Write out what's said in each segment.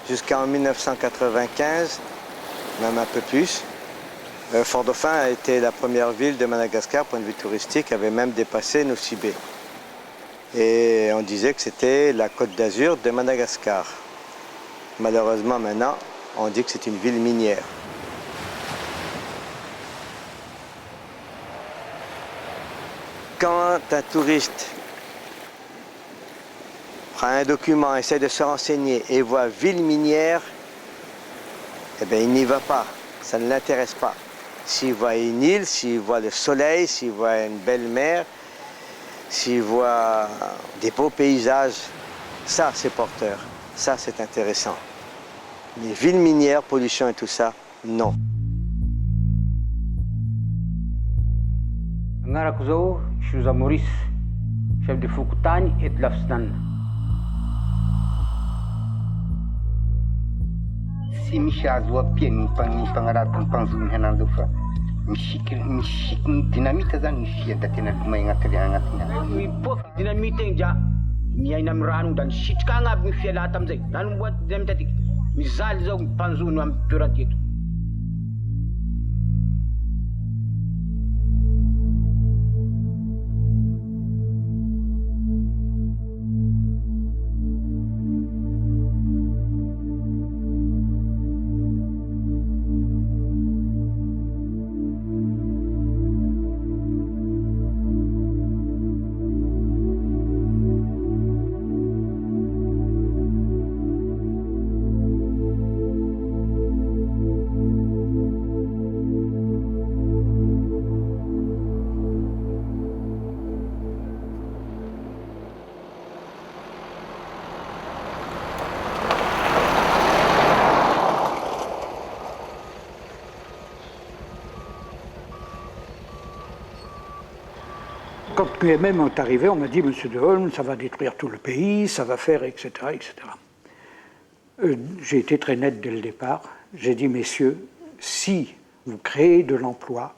jusqu'en 1995, même un peu plus. Fort-Dauphin a été la première ville de Madagascar, point de vue touristique, avait même dépassé Nosy-Be. Et on disait que c'était la Côte d'Azur de Madagascar. Malheureusement, maintenant, on dit que c'est une ville minière. Quand un touriste prend un document, essaie de se renseigner et voit ville minière, eh bien, il n'y va pas, ça ne l'intéresse pas. S'il voit une île, s'il voit le soleil, s'il voit une belle mer, s'il voit des beaux paysages, ça c'est porteur, ça c'est intéressant. Mais ville minière, pollution et tout ça, non. Agnarako zao, Souza Maurice, chef de Fokotany et de Lafisinanana. Tsy misy azo ampiany ny mpagnaraka ny mpanjono henany zao fa misiky ny dinamita zany mifia da tena lomay agnatiny agny. Mipofa dinamite igny dia miaina amin'ny rano da nisitrika agny aby mifia lahata amizay. Nany miboaty dinamite atiky. Mizaly zao mpanjono amin'ny toerana teto. Quand QMM est arrivé, on m'a dit, Monsieur de Holm, ça va détruire tout le pays, ça va faire, etc., etc. J'ai été très net dès le départ. J'ai dit, messieurs, si vous créez de l'emploi,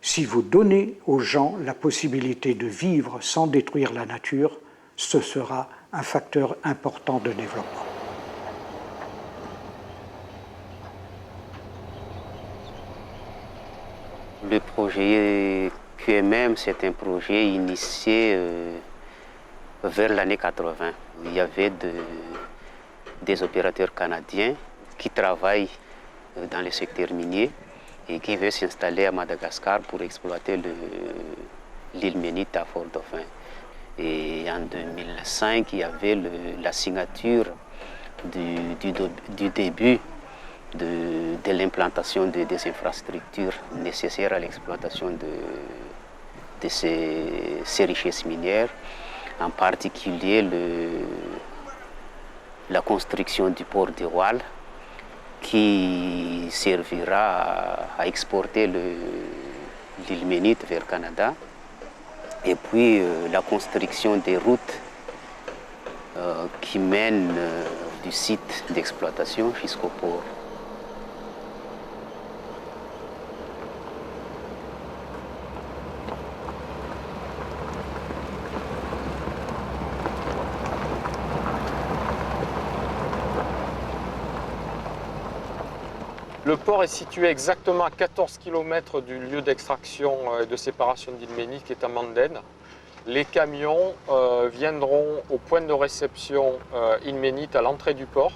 si vous donnez aux gens la possibilité de vivre sans détruire la nature, ce sera un facteur important de développement. Le projet QMM, c'est un projet initié vers l'année 80. Il y avait des opérateurs canadiens qui travaillent dans le secteur minier et qui veulent s'installer à Madagascar pour exploiter l'île Ménite à Fort-Dauphin. Et en 2005, il y avait la signature du début de l'implantation des infrastructures nécessaires à l'exploitation de ces richesses minières, en particulier la construction du port de Wal, qui servira à exporter l'île Ménite vers le Canada, et puis la construction des routes qui mènent du site d'exploitation jusqu'au port. Le port est situé exactement à 14 km du lieu d'extraction et de séparation d'île Ménite, qui est à Manden. Les camions viendront au point de réception île Ménite à l'entrée du port,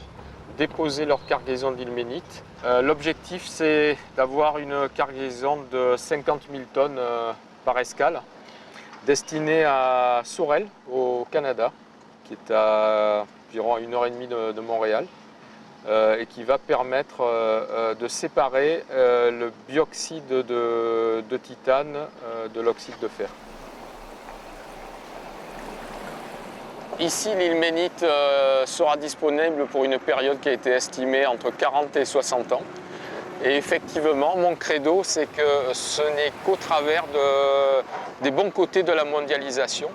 déposer leur cargaison d'île Ménite. L'objectif, c'est d'avoir une cargaison de 50 000 tonnes par escale, destinée à Sorel, au Canada, qui est à environ 1h30 de Montréal. Et qui va permettre de séparer le bioxyde de titane de l'oxyde de fer. Ici, l'île Ménite sera disponible pour une période qui a été estimée entre 40 et 60 ans. Et effectivement, mon credo, c'est que ce n'est qu'au travers des bons côtés de la mondialisation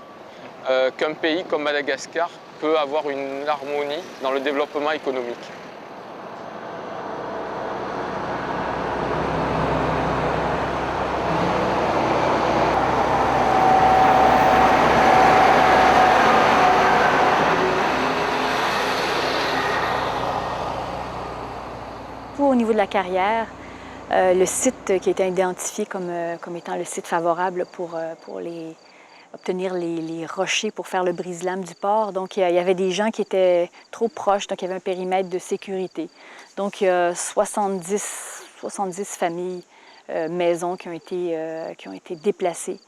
qu'un pays comme Madagascar peut avoir une harmonie dans le développement économique. la carrière, le site qui a été identifié comme étant le site favorable pour obtenir les rochers pour faire le brise-lames du port. Donc, il y avait des gens qui étaient trop proches, donc il y avait un périmètre de sécurité. Donc, il y a 70 familles, maisons qui ont été déplacées.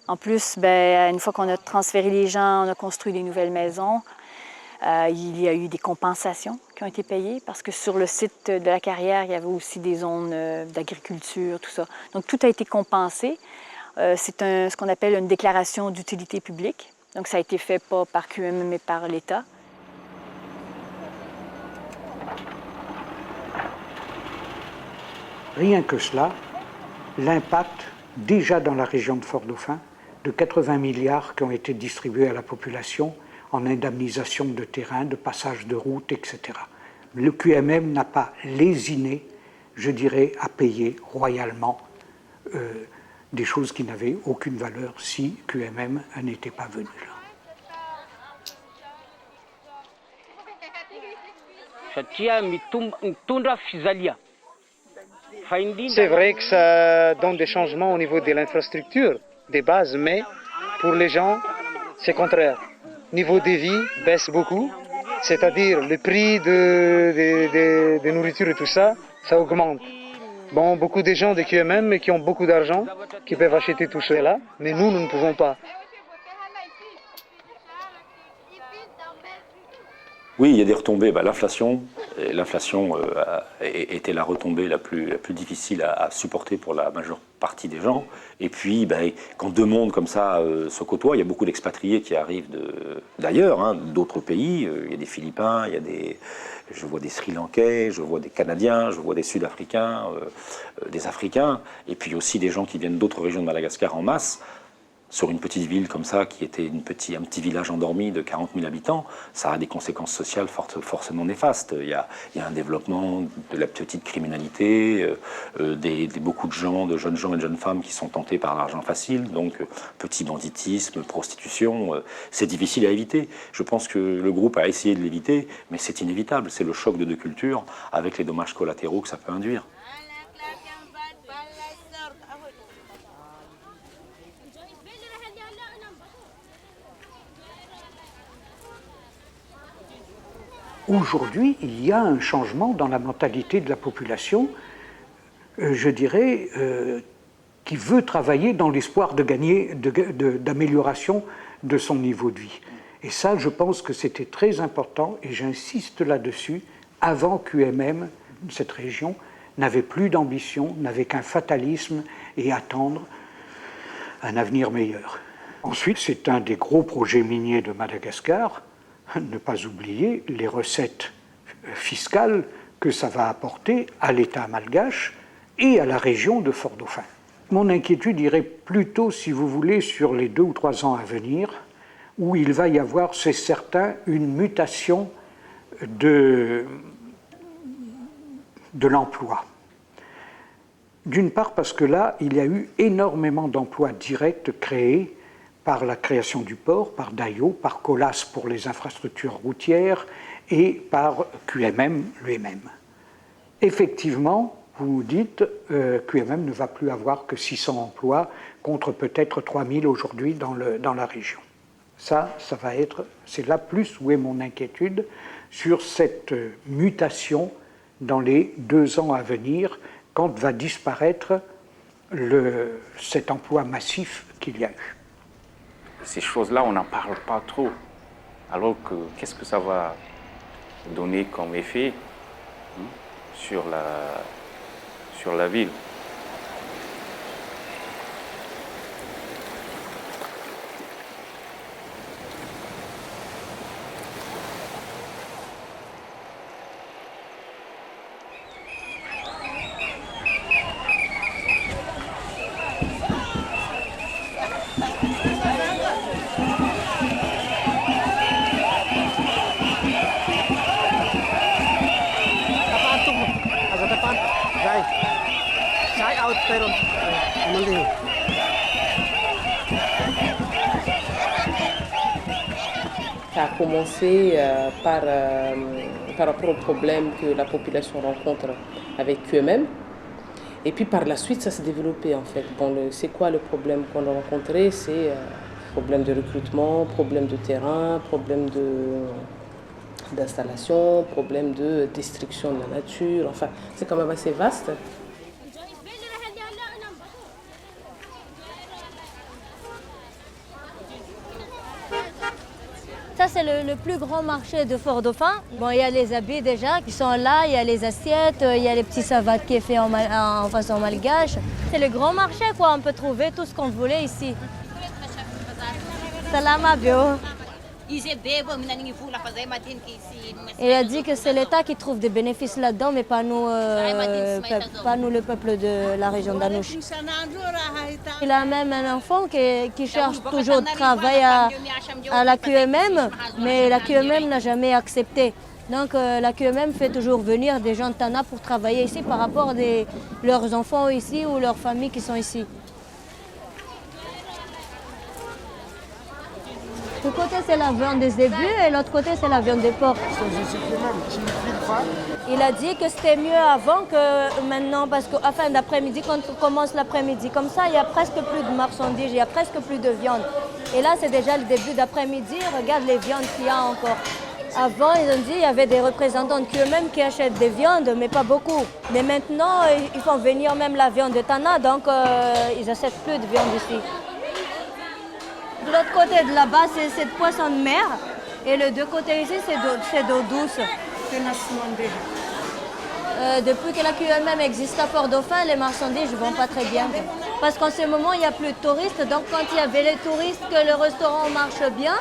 En plus, une fois qu'on a transféré les gens, on a construit des nouvelles maisons. Il y a eu des compensations qui ont été payées parce que sur le site de la carrière, il y avait aussi des zones d'agriculture, tout ça. Donc, tout a été compensé. C'est ce qu'on appelle une déclaration d'utilité publique. Donc, ça a été fait pas par QMM, mais par l'État. Rien que cela, l'impact, déjà dans la région de Fort-Dauphin, de 80 milliards qui ont été distribués à la population en indemnisation de terrain, de passage de route, etc. Le QMM n'a pas lésiné, je dirais, à payer royalement des choses qui n'avaient aucune valeur si QMM n'était pas venu là. C'est vrai que ça donne des changements au niveau de l'infrastructure, des bases, mais pour les gens, c'est contraire. Niveau des vies baisse beaucoup, c'est-à-dire le prix de nourriture et tout ça, ça augmente. Bon, beaucoup de gens de QMM qui ont beaucoup d'argent, qui peuvent acheter tout cela, mais nous ne pouvons pas. Oui, il y a des retombées. L'inflation était la retombée la plus difficile à supporter pour la majeure partie des gens. Et puis, quand deux mondes comme ça se côtoient, il y a beaucoup d'expatriés qui arrivent d'ailleurs, d'autres pays. Il y a des Philippins, je vois des Sri Lankais, je vois des Canadiens, je vois des Sud-Africains, des Africains, et puis aussi des gens qui viennent d'autres régions de Madagascar en masse. Sur une petite ville comme ça, qui était un petit village endormi de 40 000 habitants, ça a des conséquences sociales forcément néfastes. Il y a un développement de la petite criminalité, beaucoup de jeunes gens et de jeunes femmes qui sont tentés par l'argent facile, donc petit banditisme, prostitution, c'est difficile à éviter. Je pense que le groupe a essayé de l'éviter, mais c'est inévitable, c'est le choc de deux cultures avec les dommages collatéraux que ça peut induire. Aujourd'hui, il y a un changement dans la mentalité de la population, je dirais, qui veut travailler dans l'espoir de gagner, d'amélioration de son niveau de vie. Et ça, je pense que c'était très important, et j'insiste là-dessus, avant QMM, cette région, n'avait plus d'ambition, n'avait qu'un fatalisme et attendre un avenir meilleur. Ensuite, c'est un des gros projets miniers de Madagascar. Ne pas oublier les recettes fiscales que ça va apporter à l'État malgache et à la région de Fort-Dauphin. Mon inquiétude irait plutôt, si vous voulez, sur les 2 ou 3 ans à venir, où il va y avoir, c'est certain, une mutation de l'emploi. D'une part parce que là, il y a eu énormément d'emplois directs créés par la création du port, par DAIO, par Colas pour les infrastructures routières et par QMM lui-même. Effectivement, vous dites, QMM ne va plus avoir que 600 emplois contre peut-être 3000 aujourd'hui dans la région. Ça va être, c'est là plus où est mon inquiétude sur cette mutation dans les 2 ans à venir, quand va disparaître cet emploi massif qu'il y a eu. Ces choses-là, on n'en parle pas trop. Alors que qu'est-ce que ça va donner comme effet sur la ville? Ça a commencé par rapport aux problèmes que la population rencontre avec eux-mêmes. Et puis par la suite, ça s'est développé en fait. Bon, c'est quoi le problème qu'on a rencontré? C'est problème de recrutement, problème de terrain, problème d'installation, problème de destruction de la nature. Enfin, c'est quand même assez vaste. Ça, c'est le plus grand marché de Fort-Dauphin. Bon, il y a les habits déjà qui sont là, il y a les assiettes, il y a les petits savates qui est fait en façon malgache. C'est le grand marché, quoi. On peut trouver tout ce qu'on voulait ici. Salam bio. Il a dit que c'est l'État qui trouve des bénéfices là-dedans, mais pas nous, pas nous, le peuple de la région d'Anouch. Il a même un enfant qui cherche toujours de travail à la QMM, mais la QMM n'a jamais accepté. Donc la QMM fait toujours venir des gens de Tana pour travailler ici par rapport à leurs enfants ici ou leurs familles qui sont ici. Ce côté, c'est la viande des zébus et l'autre côté, c'est la viande des porcs. Il a dit que c'était mieux avant que maintenant, parce qu'à fin d'après-midi, quand on commence l'après-midi, comme ça, il n'y a presque plus de marchandises, il n'y a presque plus de viande. Et là, c'est déjà le début d'après-midi, regarde les viandes qu'il y a encore. Avant, ils ont dit qu'il y avait des représentants qu'eux-mêmes qui achètent des viandes, mais pas beaucoup. Mais maintenant, ils font venir même la viande de Tana, donc ils n'achètent plus de viande ici. De l'autre côté de là-bas, c'est de poisson de mer. Et les deux côtés ici, c'est d'eau douce. Depuis que la QMM existe à Port-Dauphin, les marchandises ne vont pas très bien. Parce qu'en ce moment, il n'y a plus de touristes. Donc quand il y avait les touristes, que le restaurant marche bien,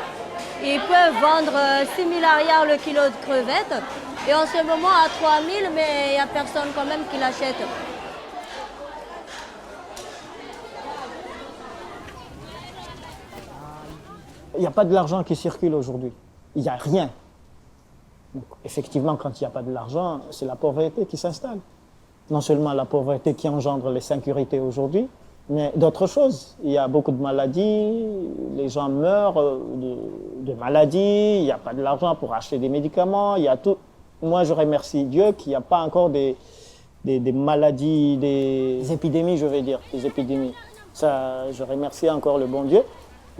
ils peuvent vendre 6 000 arrières le kilo de crevettes. Et en ce moment, à 3 000, mais il n'y a personne quand même qui l'achète. Il n'y a pas de l'argent qui circule aujourd'hui. Il n'y a rien. Donc, effectivement, quand il n'y a pas de l'argent, c'est la pauvreté qui s'installe. Non seulement la pauvreté qui engendre les insécurités aujourd'hui, mais d'autres choses. Il y a beaucoup de maladies, les gens meurent de maladies, il n'y a pas de l'argent pour acheter des médicaments, il y a tout. Moi, je remercie Dieu qu'il n'y a pas encore des maladies, des épidémies, je vais dire, des épidémies. Ça, je remercie encore le bon Dieu.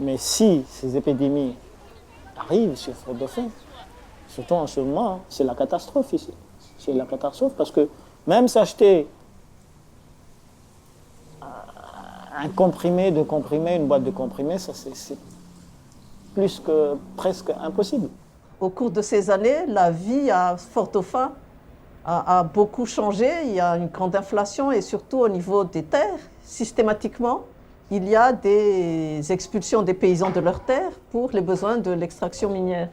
Mais si ces épidémies arrivent sur Fort-Dauphin, surtout en ce moment, c'est la catastrophe ici. C'est la catastrophe parce que même s'acheter un comprimé de comprimé, une boîte de comprimés, ça c'est plus que presque impossible. Au cours de ces années, la vie à Fort-Dauphin a beaucoup changé. Il y a une grande inflation et surtout au niveau des terres, systématiquement. Il y a des expulsions des paysans de leurs terres pour les besoins de l'extraction minière.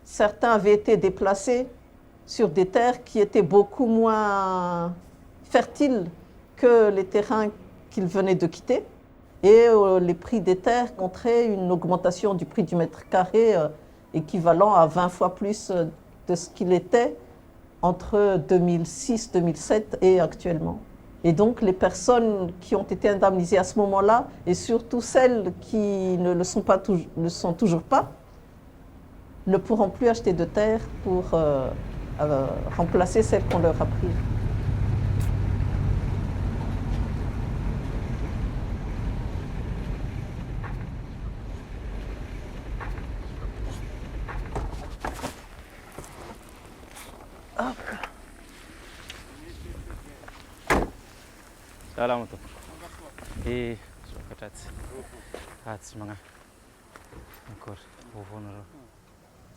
Certains avaient été déplacés sur des terres qui étaient beaucoup moins fertiles que les terrains qu'ils venaient de quitter. Et les prix des terres montraient une augmentation du prix du mètre carré équivalent à 20 fois plus de ce qu'il était entre 2006, 2007 et actuellement. Et donc les personnes qui ont été indemnisées à ce moment-là, et surtout celles qui ne le sont toujours pas, ne pourront plus acheter de terre pour remplacer celles qu'on leur a prises.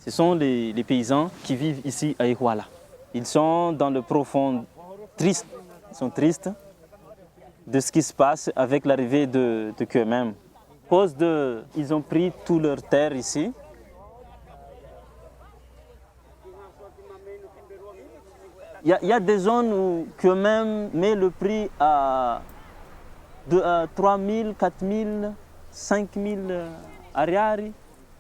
Ce sont les paysans qui vivent ici à Ihouala. Ils sont dans le profond triste. Ils sont tristes de ce qui se passe avec l'arrivée de QMM. À cause ils ont pris toute leur terre ici. Il y a des zones où QMM met le prix à 3 000, 4 000, 5 000 ariari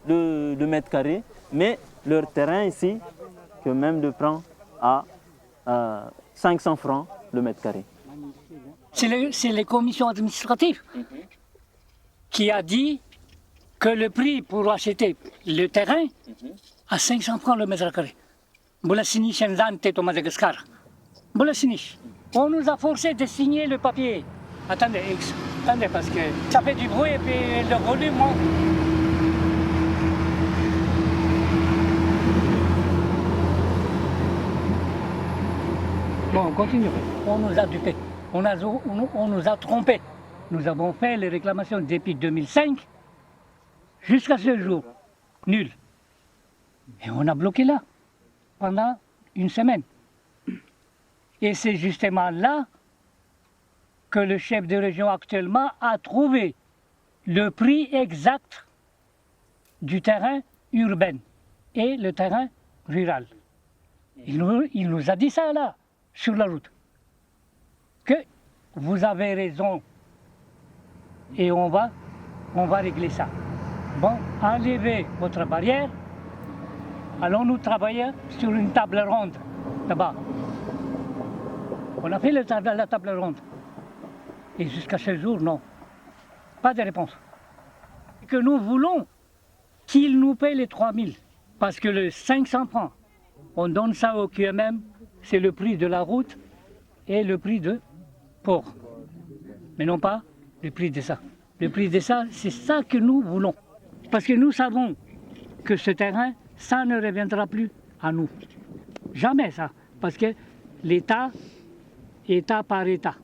le mètre carré, mais leur terrain ici, QMM le prend à 500 francs le mètre carré. C'est les commissions administratives qui a dit que le prix pour acheter le terrain à 500 francs le mètre carré. Boulassini, Shenzante, au Madagascar. Boulassini. On nous a forcé de signer le papier. Attendez, parce que ça fait du bruit et puis le volume monte. Bon, on continue. On nous a dupés. On nous a trompés. Nous avons fait les réclamations depuis 2005 jusqu'à ce jour. Nul. Et on a bloqué là pendant une semaine. Et c'est justement là que le chef de région actuellement a trouvé le prix exact du terrain urbain et le terrain rural. Il nous a dit ça là, sur la route, que vous avez raison et on va régler ça. Bon, enlevez votre barrière, allons-nous travailler sur une table ronde là-bas. On a fait la table ronde. Et jusqu'à ce jour, non. Pas de réponse. Que nous voulons qu'ils nous payent les 3000. Parce que le 500 francs, on donne ça au QMM, c'est le prix de la route et le prix de port. Mais non pas le prix de ça. Le prix de ça, c'est ça que nous voulons. Parce que nous savons que ce terrain, ça ne reviendra plus à nous. Jamais ça. Parce que l'État, État par État,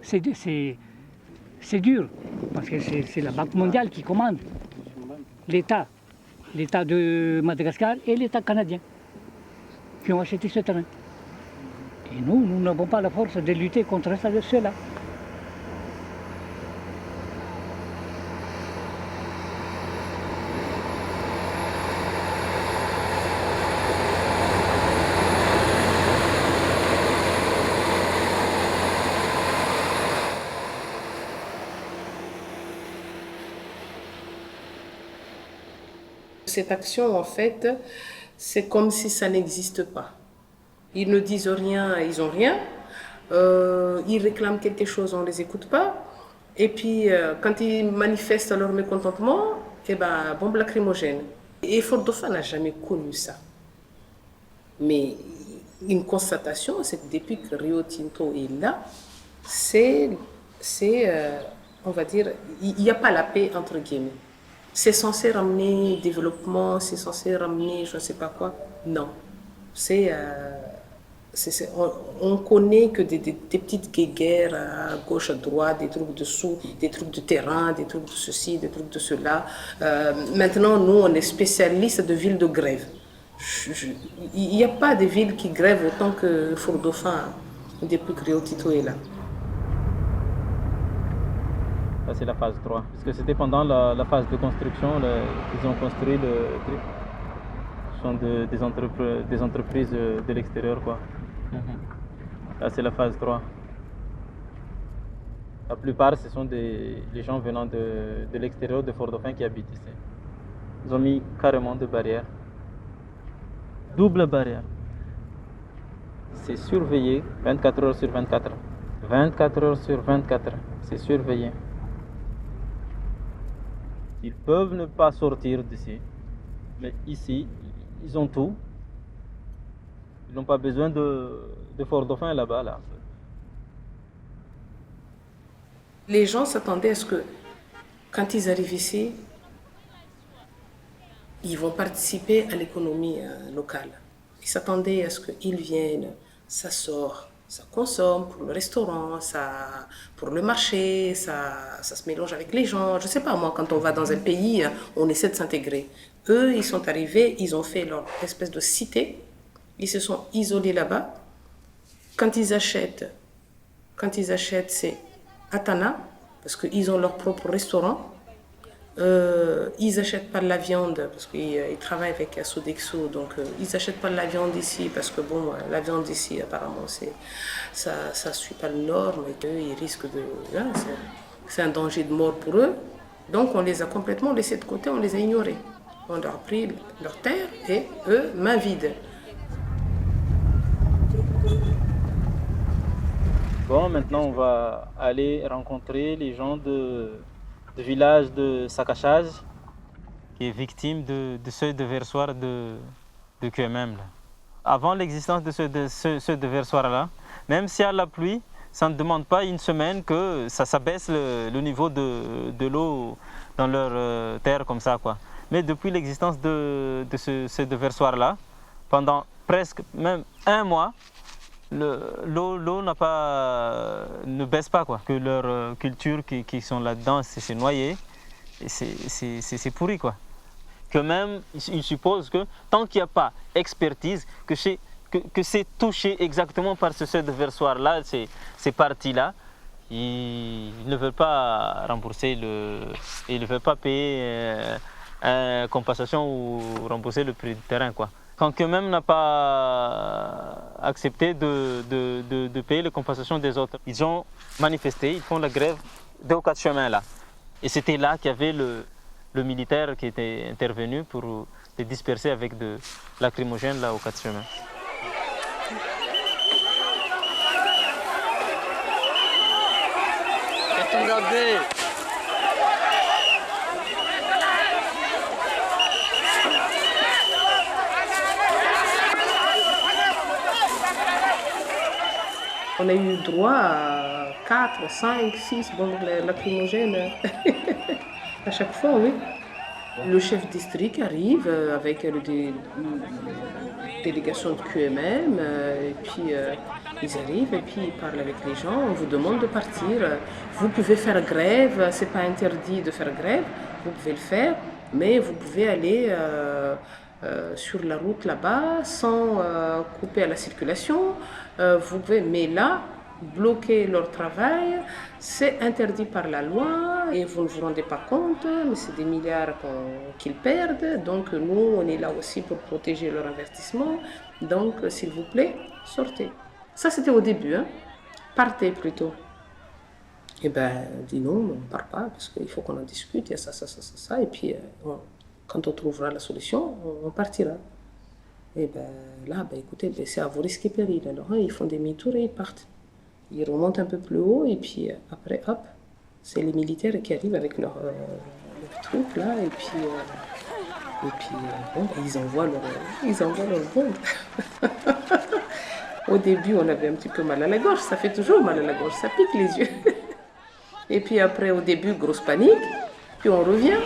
c'est dur. Parce que c'est la Banque mondiale qui commande. L'État de Madagascar et l'État canadien qui ont acheté ce terrain. Et nous n'avons pas la force de lutter contre cela. Cette action, en fait, c'est comme si ça n'existe pas. Ils ne disent rien, ils n'ont rien. Ils réclament quelque chose, on ne les écoute pas. Et puis, quand ils manifestent leur mécontentement, eh ben, bombe lacrymogène. Et Fort-Dauphin n'a jamais connu ça. Mais une constatation, c'est que depuis que Rio Tinto est là, on va dire, il n'y a pas la paix entre guillemets. C'est censé ramener développement, c'est censé ramener je ne sais pas quoi. Non. On connaît que des petites guéguerres à gauche, à droite, des trucs de sous, des trucs de terrain, des trucs de ceci, des trucs de cela. Maintenant, nous, on est spécialistes de villes de grève. Il n'y a pas de ville qui grève autant que Fort-Dauphin depuis que Rio Tinto est là. Ça, c'est la phase 3. Parce que c'était pendant la phase de construction qu'ils ont construit le truc. Ce sont des entreprises de l'extérieur, quoi. Là, c'est la phase 3. La plupart, ce sont les gens venant de l'extérieur de Fort-Dauphin qui habitent ici. Ils ont mis carrément des barrières. Double barrière. C'est surveillé 24 heures sur 24. 24 heures sur 24. C'est surveillé. Ils peuvent ne pas sortir d'ici, mais ici, ils ont tout. Ils n'ont pas besoin de Fort-Dauphin là-bas. Là. Les gens s'attendaient à ce que, quand ils arrivent ici, ils vont participer à l'économie locale. Ils s'attendaient à ce qu'ils viennent, ça sort. Ça consomme pour le restaurant, pour le marché, ça se mélange avec les gens. Je ne sais pas, moi, quand on va dans un pays, on essaie de s'intégrer. Eux, ils sont arrivés, ils ont fait leur espèce de cité. Ils se sont isolés là-bas. Quand ils achètent, c'est Atana, parce qu'ils ont leur propre restaurant. Ils n'achètent pas de la viande parce qu'ils travaillent avec Sodexo, donc ils n'achètent pas de la viande ici parce que bon, la viande ici apparemment ça ne suit pas les normes et qu'eux ils risquent de... Hein, c'est un danger de mort pour eux. Donc on les a complètement laissés de côté, on les a ignorés. On leur a pris leur terre et eux, main vide. Bon, maintenant on va aller rencontrer les gens de village de Sakachage qui est victime de ce déversoir de QMM. Là. Avant l'existence de ce déversoir-là, même s'il y a la pluie, ça ne demande pas une semaine que ça baisse le niveau de l'eau dans leur terre comme ça, quoi. Mais depuis l'existence de ce déversoir-là, pendant presque même un mois, l'eau ne baisse pas, quoi. Que leurs cultures qui sont là-dedans, c'est noyé, et c'est pourri, quoi. Que même, ils supposent que tant qu'il n'y a pas expertise, que c'est touché exactement par ce déversoir-là, ces parties-là, ils ne veulent pas rembourser ils ne veulent pas payer compensation ou rembourser le prix du terrain, quoi. Quand eux-mêmes n'a pas accepté de payer les compensations des autres, ils ont manifesté, ils font la grève des 4 chemins là. Et c'était là qu'il y avait le militaire qui était intervenu pour les disperser avec de lacrymogène là aux 4 chemins. Regardez. On a eu droit à 4, 5, 6 bombes lacrymogènes à chaque fois, oui. Le chef district arrive avec des délégations de QMM, et puis ils arrivent et puis ils parlent avec les gens, on vous demande de partir. Vous pouvez faire grève, c'est pas interdit de faire grève, vous pouvez le faire, mais vous pouvez aller sur la route là-bas sans couper à la circulation. Vous pouvez, mais là, bloquer leur travail, c'est interdit par la loi et vous ne vous rendez pas compte, mais c'est des milliards qu'ils perdent. Donc nous, on est là aussi pour protéger leur investissement. Donc s'il vous plaît, sortez. Ça c'était au début, hein. Partez plutôt. Eh bien, dis non, on ne part pas parce qu'il faut qu'on en discute, il y a ça. Et puis quand on trouvera la solution, on partira. Et bien là, écoutez, c'est à vos risques et périls. Alors ils font des demi-tours et ils partent. Ils remontent un peu plus haut et puis après, hop, c'est les militaires qui arrivent avec leurs troupes là et puis bon, ils envoient leurs bombes. Au début, on avait un petit peu mal à la gorge, ça fait toujours mal à la gorge, ça pique les yeux. Et puis après, au début, grosse panique, puis on revient.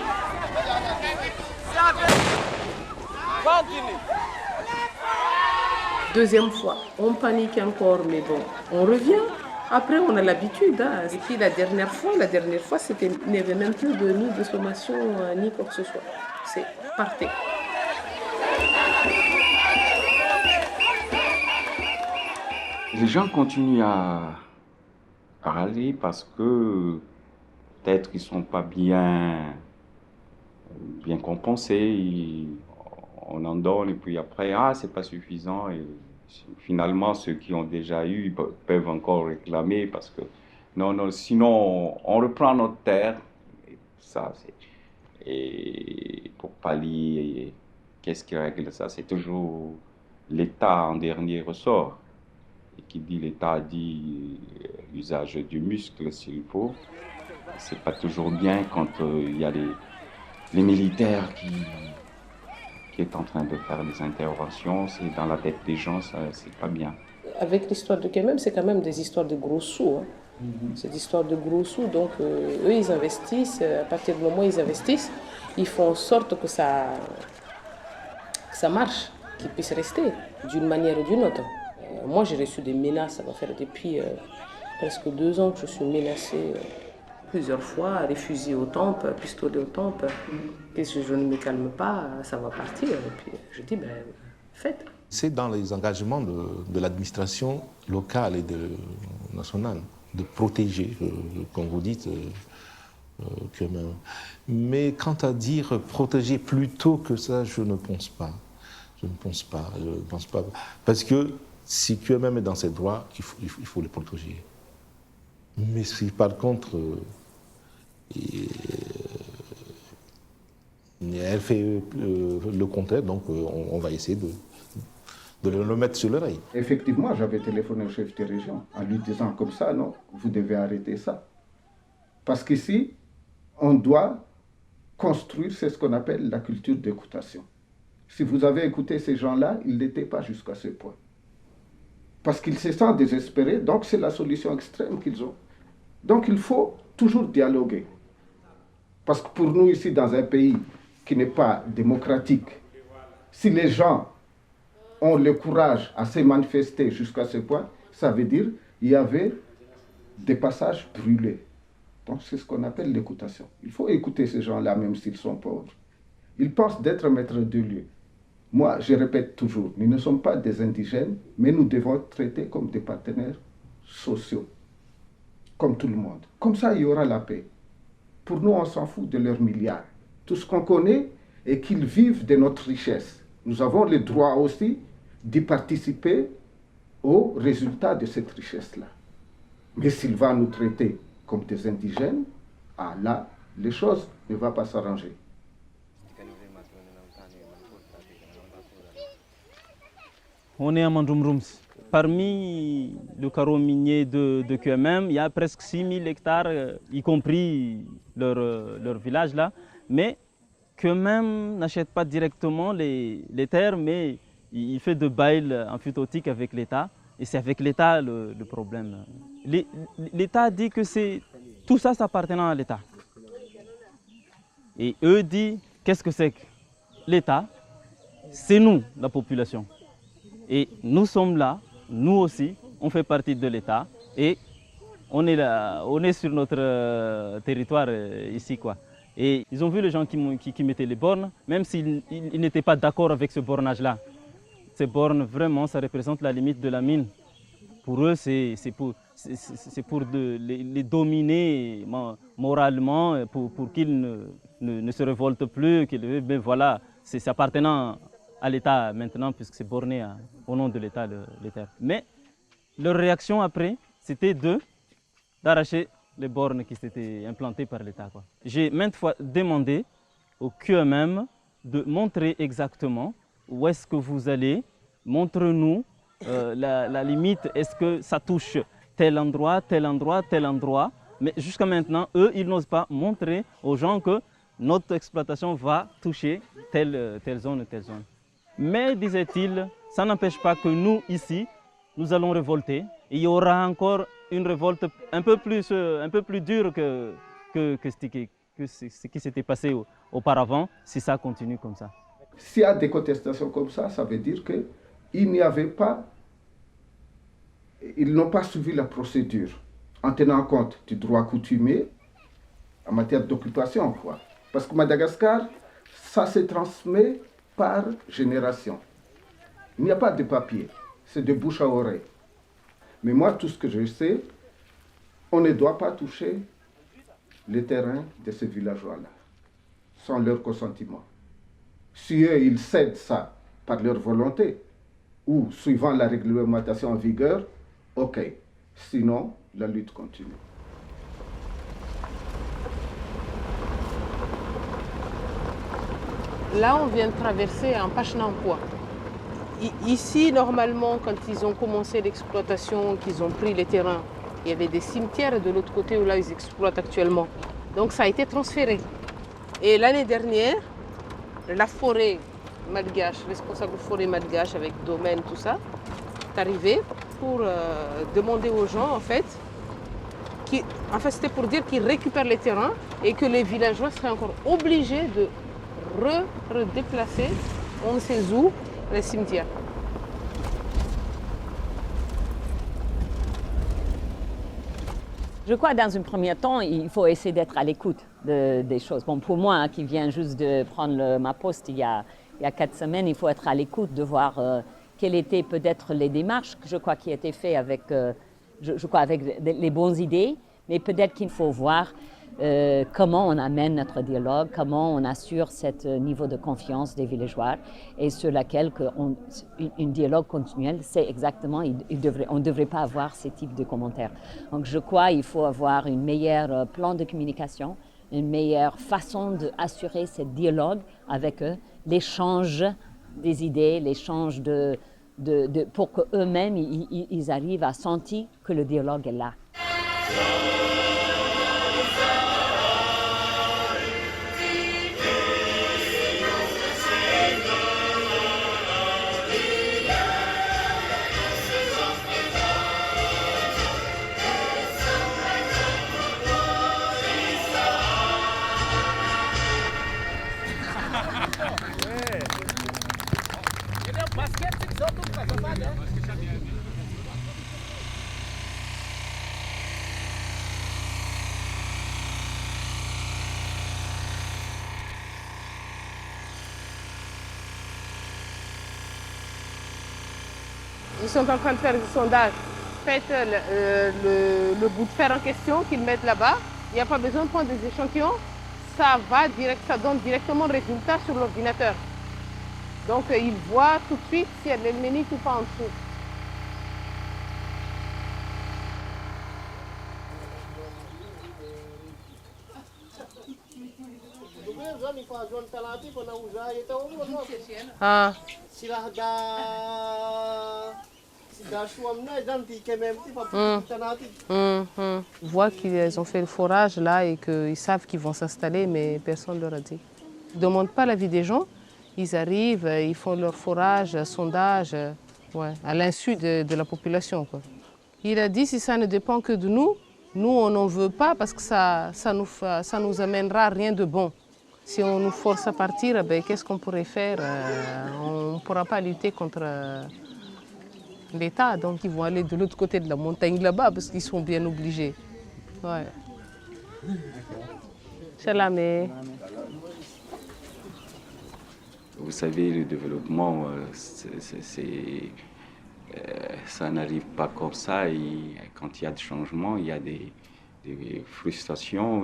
Deuxième fois, on panique encore, mais bon, on revient. Après, on a l'habitude. Hein. Et puis la dernière fois, il n'y avait même plus ni de sommation, ni quoi que ce soit. C'est partez. Les gens continuent à râler parce que peut-être qu'ils ne sont pas bien compensés. On en donne et puis après, c'est pas suffisant. Et finalement, ceux qui ont déjà eu peuvent encore réclamer parce que non, sinon on reprend notre terre. Et pour pallier, qu'est-ce qui règle ça? C'est toujours l'État en dernier ressort. Et qui dit l'État dit l'usage du muscle s'il faut. C'est pas toujours bien quand il y a les militaires qui est en train de faire des interventions, c'est dans la tête des gens, ça c'est pas bien. Avec l'histoire de QMM, c'est quand même des histoires de gros sous. Hein. C'est des histoires de gros sous, donc eux ils investissent, à partir du moment où ils investissent, ils font en sorte que ça marche, qu'ils puissent rester d'une manière ou d'une autre. Moi j'ai reçu des menaces, ça va faire depuis presque 2 ans que je suis menacée plusieurs fois, refusée aux tempes, pistolée aux tempes. Et si je ne me calme pas, ça va partir. Et puis je dis, faites. C'est dans les engagements de l'administration locale et nationale de protéger, comme vous dites, QMM. Mais quant à dire protéger plus tôt que ça, je ne pense pas. Je ne pense pas. Parce que si QMM est dans ses droits, il faut les protéger. Mais si par contre, elle fait le contraire, donc on va essayer de le mettre sur l'oreille. Effectivement, j'avais téléphoné au chef de région en lui disant comme ça, non, vous devez arrêter ça. Parce qu'ici, on doit construire, c'est ce qu'on appelle la culture d'écoutation. Si vous avez écouté ces gens-là, ils n'étaient pas jusqu'à ce point. Parce qu'ils se sentent désespérés, donc c'est la solution extrême qu'ils ont. Donc il faut toujours dialoguer. Parce que pour nous ici, dans un pays qui n'est pas démocratique, si les gens ont le courage à se manifester jusqu'à ce point, ça veut dire qu'il y avait des passages brûlés. Donc c'est ce qu'on appelle l'écoutation. Il faut écouter ces gens-là, même s'ils sont pauvres. Ils pensent d'être maîtres de lieu. Moi, je répète toujours, nous ne sommes pas des indigènes, mais nous devons être traités comme des partenaires sociaux, comme tout le monde. Comme ça, il y aura la paix. Pour nous, on s'en fout de leurs milliards. Tout ce qu'on connaît est qu'ils vivent de notre richesse. Nous avons le droit aussi d'y participer aux résultats de cette richesse-là. Mais s'il va nous traiter comme des indigènes, ah là, les choses ne vont pas s'arranger. On est à Mandjoumroums. Parmi le carreau minier de QMM, il y a presque 6000 hectares, y compris leur village là. Mais QMM n'achète pas directement les terres, mais il fait de bail emphytéotique avec l'État. Et c'est avec l'État le problème. L'État dit que tout ça appartenant à l'État. Et eux disent, qu'est-ce que c'est que l'État? C'est nous, la population. Et nous sommes là, nous aussi, on fait partie de l'État et on est là, on est sur notre territoire ici, quoi. Et ils ont vu les gens qui mettaient les bornes, même s'ils n'étaient pas d'accord avec ce bornage-là. Ces bornes, vraiment, ça représente la limite de la mine. Pour eux, c'est pour les dominer moralement, pour qu'ils ne se révoltent plus. Mais voilà, c'est appartenant à l'État maintenant, puisque c'est borné au nom de l'État, les terres. Mais leur réaction après, c'était d'arracher les bornes qui s'étaient implantées par l'État. J'ai maintes fois demandé au QMM de montrer exactement où est-ce que vous allez, montre-nous la limite, est-ce que ça touche tel endroit, tel endroit, tel endroit. Mais jusqu'à maintenant, eux, ils n'osent pas montrer aux gens que notre exploitation va toucher telle zone, telle zone. Mais, disait-il, ça n'empêche pas que nous, ici, nous allons révolter. Et il y aura encore une révolte un peu plus dure que ce qui s'était passé auparavant, si ça continue comme ça. S'il y a des contestations comme ça, ça veut dire qu'ils n'ont pas suivi la procédure en tenant compte du droit coutumier en matière d'occupation, quoi. Parce que Madagascar, ça se transmet par génération. Il n'y a pas de papier, c'est de bouche à oreille. Mais moi, tout ce que je sais, on ne doit pas toucher les terrains de ces villageois-là, sans leur consentement. Si eux, ils cèdent ça par leur volonté, ou suivant la réglementation en vigueur, ok. Sinon, la lutte continue. Là, on vient de traverser un Pachnampois. Ici, normalement, quand ils ont commencé l'exploitation, qu'ils ont pris les terrains, il y avait des cimetières de l'autre côté où là, ils exploitent actuellement. Donc, ça a été transféré. Et l'année dernière, la forêt malgache, responsable forêt malgache avec domaine, tout ça, est arrivé pour demander aux gens, en fait, c'était pour dire qu'ils récupèrent les terrains et que les villageois seraient encore obligés de redéplacer, on ne sait où, les cimetières. Je crois que dans un premier temps, il faut essayer d'être à l'écoute des choses. Bon, pour moi, qui viens juste de prendre ma poste il y a 4 semaines, il faut être à l'écoute de voir quelles étaient peut-être les démarches, je crois, qui étaient faites avec, je crois, avec les bonnes idées, mais peut-être qu'il faut voir comment on amène notre dialogue, comment on assure ce niveau de confiance des villageois et sur laquelle un dialogue continuel, c'est exactement, on ne devrait pas avoir ce type de commentaires. Donc je crois qu'il faut avoir un meilleur plan de communication, une meilleure façon d'assurer ce dialogue avec eux, l'échange des idées, l'échange pour qu'eux-mêmes, ils arrivent à sentir que le dialogue est là. Ils sont en train de faire du sondage. Faites le bout de fer en question qu'ils mettent là-bas. Il n'y a pas besoin de prendre des échantillons. Ça donne directement le résultat sur l'ordinateur. Donc ils voient tout de suite s'il y a de l'helménite ou pas en dessous. Ah. On voit qu'ils ont fait le forage là et qu'ils savent qu'ils vont s'installer, mais personne ne leur a dit. Ils ne demandent pas l'avis des gens. Ils arrivent, ils font leur forage, sondage, à l'insu de la population, quoi. Il a dit si ça ne dépend que de nous, nous on n'en veut pas parce que ça nous amènera rien de bon. Si on nous force à partir, ben, qu'est-ce qu'on pourrait faire? On ne pourra pas lutter contre l'État, donc ils vont aller de l'autre côté de la montagne là-bas parce qu'ils sont bien obligés. Ouais. Salamé. Vous savez, le développement, ça n'arrive pas comme ça. Et quand il y a des changements, il y a des frustrations,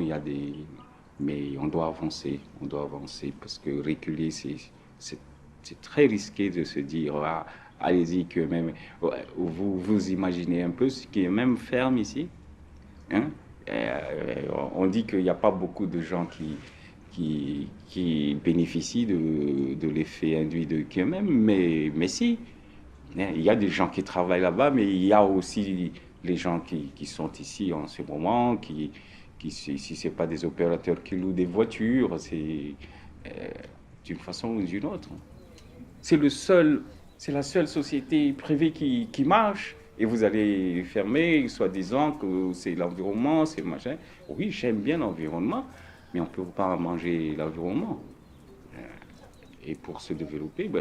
mais on doit avancer. On doit avancer parce que reculer, c'est très risqué de se dire ah, allez-y, que même. Vous imaginez un peu ce qui est même ferme ici, hein? On dit qu'il n'y a pas beaucoup de gens qui bénéficient de l'effet induit de QMM, mais si. Il y a des gens qui travaillent là-bas, mais il y a aussi les gens qui sont ici en ce moment, si ce n'est pas des opérateurs qui louent des voitures, c'est d'une façon ou d'une autre. C'est la seule société privée qui marche. Et vous allez fermer, soi-disant que c'est l'environnement, c'est machin. Oui, j'aime bien l'environnement, mais on ne peut pas manger l'environnement. Et pour se développer,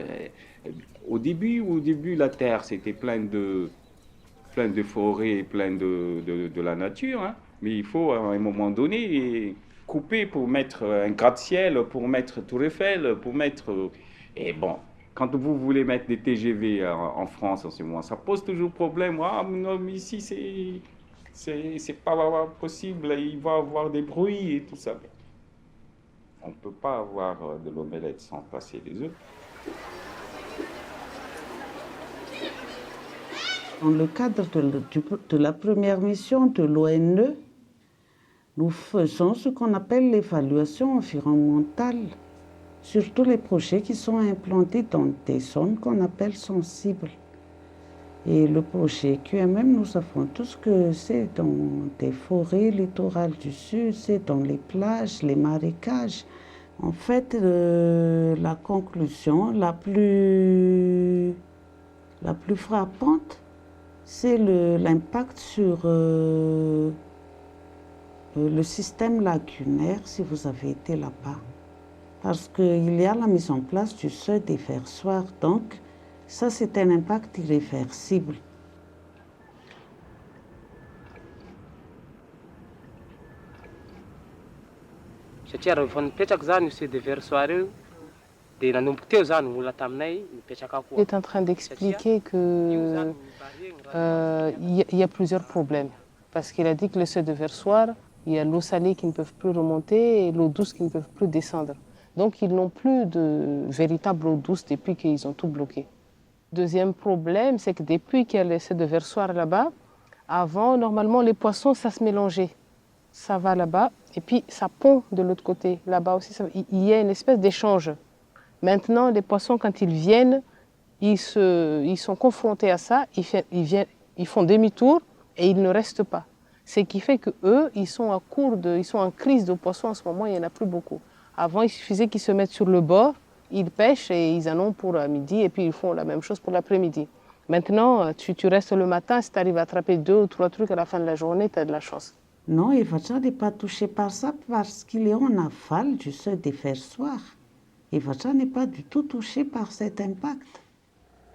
au début, la Terre, c'était plein de forêts, plein de la nature. Hein. Mais il faut, à un moment donné, couper pour mettre un gratte-ciel, pour mettre Tour Eiffel, pour mettre... Et bon, quand vous voulez mettre des TGV en France en ce moment, ça pose toujours problème. Ah, non, mais ici, c'est pas possible, il va y avoir des bruits et tout ça. On ne peut pas avoir de l'omelette sans passer les œufs. Dans le cadre de la première mission de l'ONE, nous faisons ce qu'on appelle l'évaluation environnementale sur tous les projets qui sont implantés dans des zones qu'on appelle sensibles. Et le projet QMM, nous savons tous que c'est dans des forêts littorales du sud, c'est dans les plages, les marécages. En fait, la conclusion la plus frappante, c'est l'impact sur le système lagunaire, si vous avez été là-bas. Parce qu'il y a la mise en place du seuil déversoir, donc ça c'est un impact irréversible. Il est en train d'expliquer qu'il y a plusieurs problèmes. Parce qu'il a dit que le seuil déversoir, il y a l'eau salée qui ne peut plus remonter et l'eau douce qui ne peut plus descendre. Donc ils n'ont plus de véritable eau douce depuis qu'ils ont tout bloqué. Deuxième problème, c'est que depuis qu'il y a le seuil déversoir là-bas, avant, normalement, les poissons, ça se mélangeait. Ça va là-bas et puis ça pond de l'autre côté. Là-bas aussi, il y a une espèce d'échange. Maintenant, les poissons, quand ils viennent, ils sont confrontés à ça, ils font demi-tour et ils ne restent pas. Ce qui fait qu'eux, ils sont en crise de poissons en ce moment, il n'y en a plus beaucoup. Avant, il suffisait qu'ils se mettent sur le bord, ils pêchent et ils en ont pour midi et puis ils font la même chose pour l'après-midi. Maintenant, tu restes le matin, si tu arrives à attraper 2 ou 3 trucs à la fin de la journée, tu as de la chance. Non, Evacha n'est pas touché par ça parce qu'il est en aval du seuil déversoir. Evacha n'est pas du tout touché par cet impact.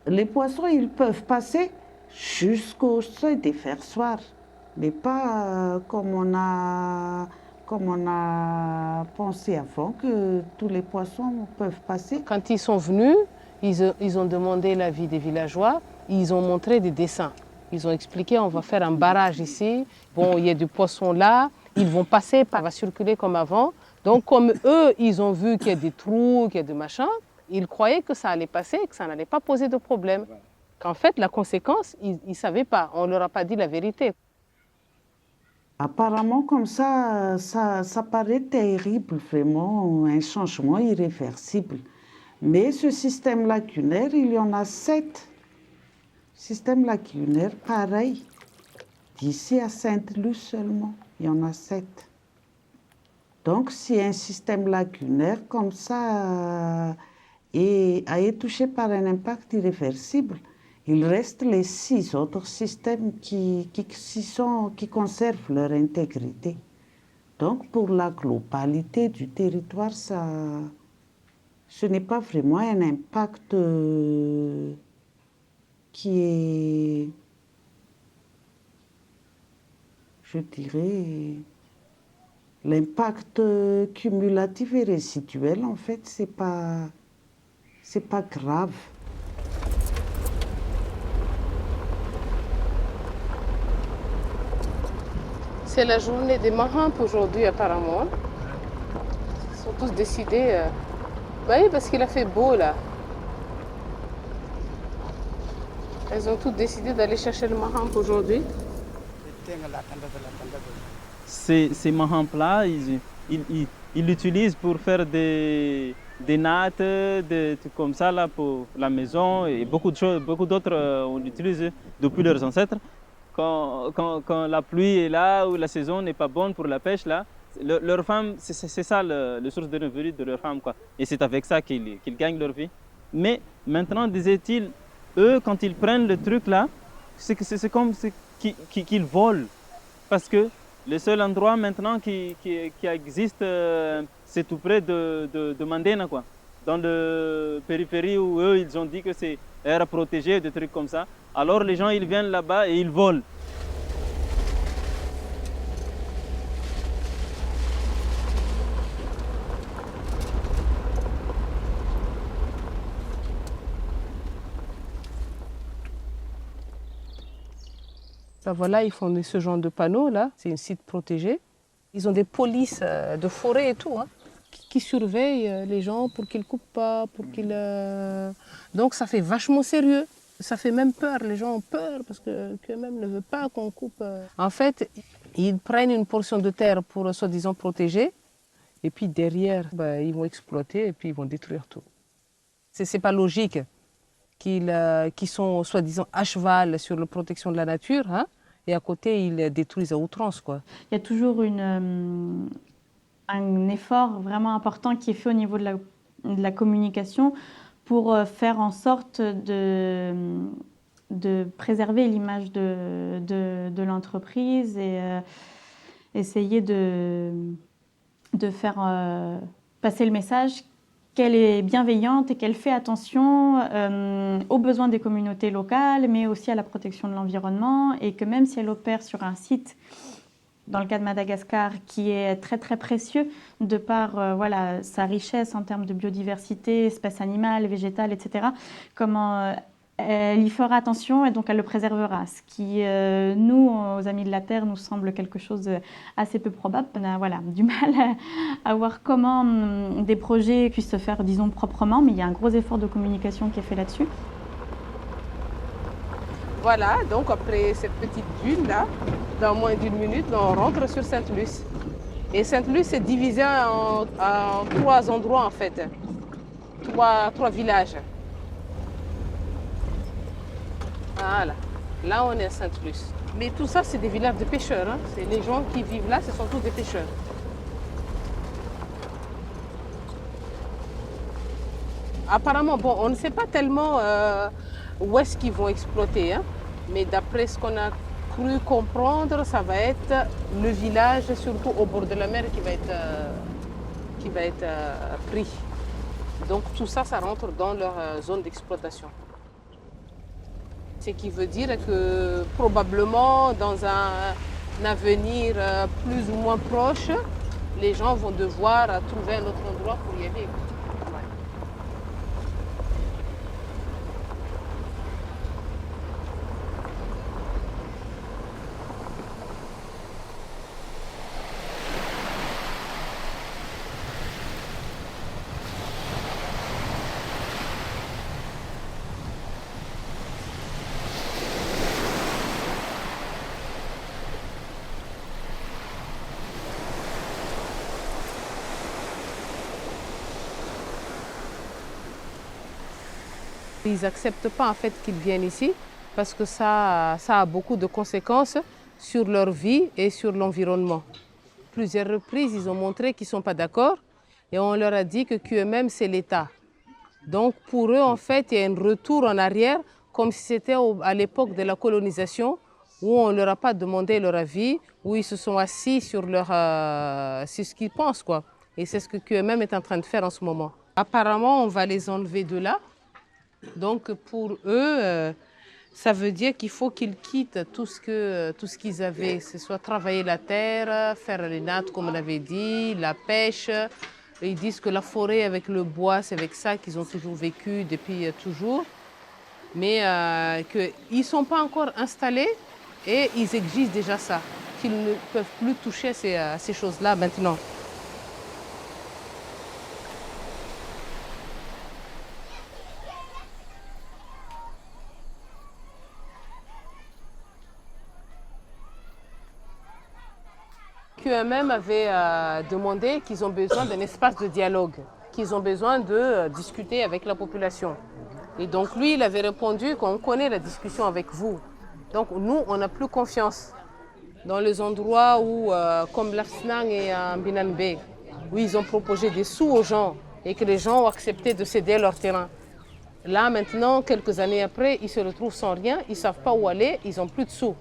Les poissons, ils peuvent passer jusqu'au seuil des fersoirs, mais pas comme on a pensé avant, que tous les poissons peuvent passer. Quand ils sont venus, ils ont demandé l'avis des villageois, ils ont montré des dessins. Ils ont expliqué, on va faire un barrage ici, bon, il y a du poisson là, ils vont passer, ça va circuler comme avant. Donc comme eux, ils ont vu qu'il y a des trous, qu'il y a des machins, ils croyaient que ça allait passer et que ça n'allait pas poser de problème. Qu'en fait, la conséquence, ils ne savaient pas, on ne leur a pas dit la vérité. Apparemment, comme ça paraît terrible, vraiment, un changement irréversible. Mais ce système lacunaire, il y en a 7. Système lacunaire, pareil. D'ici à Sainte-Luce seulement, il y en a 7. Donc, si un système lacunaire comme ça a été touché par un impact irréversible, il reste les 6 autres systèmes qui conservent leur intégrité. Donc, pour la globalité du territoire, ce n'est pas vraiment un impact qui est, je dirais, l'impact cumulatif et résiduel, en fait, c'est pas grave. C'est la journée des Mahampes aujourd'hui, apparemment. Ils sont tous décidés. Oui, parce qu'il a fait beau là. Elles ont toutes décidé d'aller chercher le Mahamp aujourd'hui. Ces Mahampes-là, ils l'utilisent pour faire des nattes, des trucs comme ça là, pour la maison et beaucoup d'autres on l'utilise depuis leurs ancêtres. Quand la pluie est là ou la saison n'est pas bonne pour la pêche, là, leur femme, c'est ça le source de revenus de leur femme, quoi. Et c'est avec ça qu'ils gagnent leur vie. Mais maintenant, disaient-ils, eux, quand ils prennent le truc là, c'est comme qu'ils volent. Parce que le seul endroit maintenant qui existe, c'est tout près de Mandena, quoi. Dans la périphérie où eux, ils ont dit que c'est air protégé, des trucs comme ça. Alors les gens, ils viennent là-bas et ils volent. Ben voilà, ils font ce genre de panneaux là, c'est un site protégé. Ils ont des polices de forêt et tout, hein, qui surveillent les gens pour qu'ils ne coupent pas, pour qu'ils... Donc ça fait vachement sérieux. Ça fait même peur, les gens ont peur parce qu'eux-mêmes ne veulent pas qu'on coupe. En fait, ils prennent une portion de terre pour soi-disant protéger et puis derrière, ils vont exploiter et puis ils vont détruire tout. C'est pas logique qu'ils sont soi-disant à cheval sur la protection de la nature, hein, et à côté ils détruisent à outrance, quoi. Il y a toujours un effort vraiment important qui est fait au niveau de la communication pour faire en sorte de préserver l'image de l'entreprise et essayer de faire passer le message qu'elle est bienveillante et qu'elle fait attention aux besoins des communautés locales, mais aussi à la protection de l'environnement, et que même si elle opère sur un site, dans le cas de Madagascar, qui est très très précieux de par voilà, sa richesse en termes de biodiversité, espèces animales, végétales, etc., comment elle y fera attention et donc elle le préservera. Ce qui, nous, aux Amis de la Terre, nous semble quelque chose assez peu probable. On a voilà, du mal à voir comment des projets puissent se faire, disons, proprement, mais il y a un gros effort de communication qui est fait là-dessus. Voilà, donc après cette petite dune là, dans moins d'une minute, on rentre sur Sainte-Luce. Et Sainte-Luce est divisée en 3 endroits en fait, 3 villages. Voilà, là on est à Sainte-Luce. Mais tout ça c'est des villages de pêcheurs, hein. C'est les gens qui vivent là, ce sont tous des pêcheurs. Apparemment, bon, on ne sait pas tellement où est-ce qu'ils vont exploiter, hein, mais d'après ce qu'on a cru comprendre, ça va être le village, surtout au bord de la mer, qui va être pris. Donc tout ça, ça rentre dans leur zone d'exploitation. Ce qui veut dire que probablement dans un avenir plus ou moins proche, les gens vont devoir trouver un autre endroit pour y aller. Ils n'acceptent pas en fait qu'ils viennent ici parce que ça a beaucoup de conséquences sur leur vie et sur l'environnement. Plusieurs reprises, ils ont montré qu'ils ne sont pas d'accord et on leur a dit que QMM, c'est l'État. Donc pour eux, en fait, il y a un retour en arrière comme si c'était à l'époque de la colonisation où on ne leur a pas demandé leur avis, où ils se sont assis sur ce qu'ils pensent, quoi. Et c'est ce que QMM est en train de faire en ce moment. Apparemment, on va les enlever de là. Donc pour eux, ça veut dire qu'il faut qu'ils quittent tout ce qu'ils avaient, que ce soit travailler la terre, faire les nattes comme on l'avait dit, la pêche. Ils disent que la forêt avec le bois, c'est avec ça qu'ils ont toujours vécu depuis toujours. Mais qu'ils ne sont pas encore installés et ils exigent déjà ça, qu'ils ne peuvent plus toucher à ces choses-là maintenant. QMM avait demandé qu'ils ont besoin d'un espace de dialogue, qu'ils ont besoin de discuter avec la population. Et donc lui, il avait répondu qu'on connaît la discussion avec vous. Donc nous, on n'a plus confiance dans les endroits où, comme l'Afsnang et Mbinanbe, où ils ont proposé des sous aux gens et que les gens ont accepté de céder leur terrain. Là, maintenant, quelques années après, ils se retrouvent sans rien, ils ne savent pas où aller, ils n'ont plus de sous.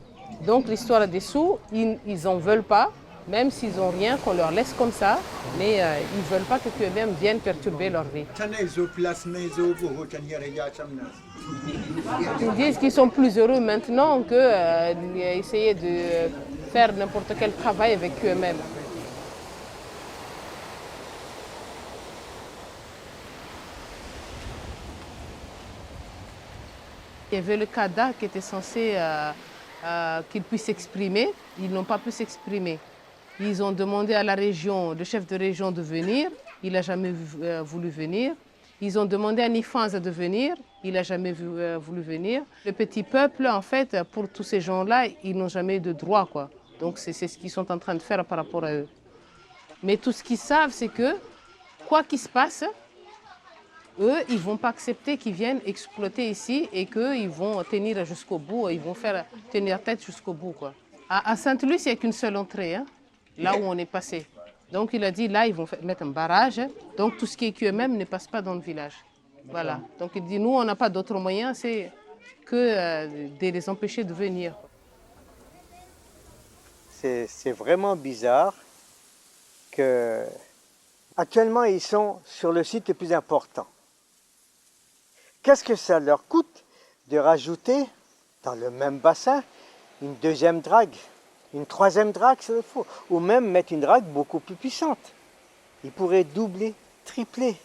Donc l'histoire des sous, ils n'en veulent pas. Même s'ils n'ont rien, qu'on leur laisse comme ça, mais ils ne veulent pas que QMM vienne perturber leur vie. Ils disent qu'ils sont plus heureux maintenant qu'essayer de faire n'importe quel travail avec QMM. Il y avait le CADA qui était censé qu'il puisse s'exprimer. Ils n'ont pas pu s'exprimer. Ils ont demandé à la région, le chef de région de venir. Il n'a jamais voulu venir. Ils ont demandé à Nifanz de venir. Il n'a jamais voulu venir. Le petit peuple, en fait, pour tous ces gens-là, ils n'ont jamais eu de droit, quoi. Donc c'est ce qu'ils sont en train de faire par rapport à eux. Mais tout ce qu'ils savent, c'est que, quoi qu'il se passe, eux, ils ne vont pas accepter qu'ils viennent exploiter ici et qu'ils vont tenir jusqu'au bout, ils vont faire tenir tête jusqu'au bout, quoi. À Sainte-Luce, il n'y a qu'une seule entrée, hein, là où on est passé. Donc il a dit, là, ils vont mettre un barrage, donc tout ce qui est QMM ne passe pas dans le village. Voilà. Donc il dit, nous, on n'a pas d'autre moyen, c'est que de les empêcher de venir. C'est vraiment bizarre que actuellement, ils sont sur le site le plus important. Qu'est-ce que ça leur coûte de rajouter dans le même bassin une deuxième drague, une troisième drague s'il le faut, ou même mettre une drague beaucoup plus puissante? Ils pourraient doubler, tripler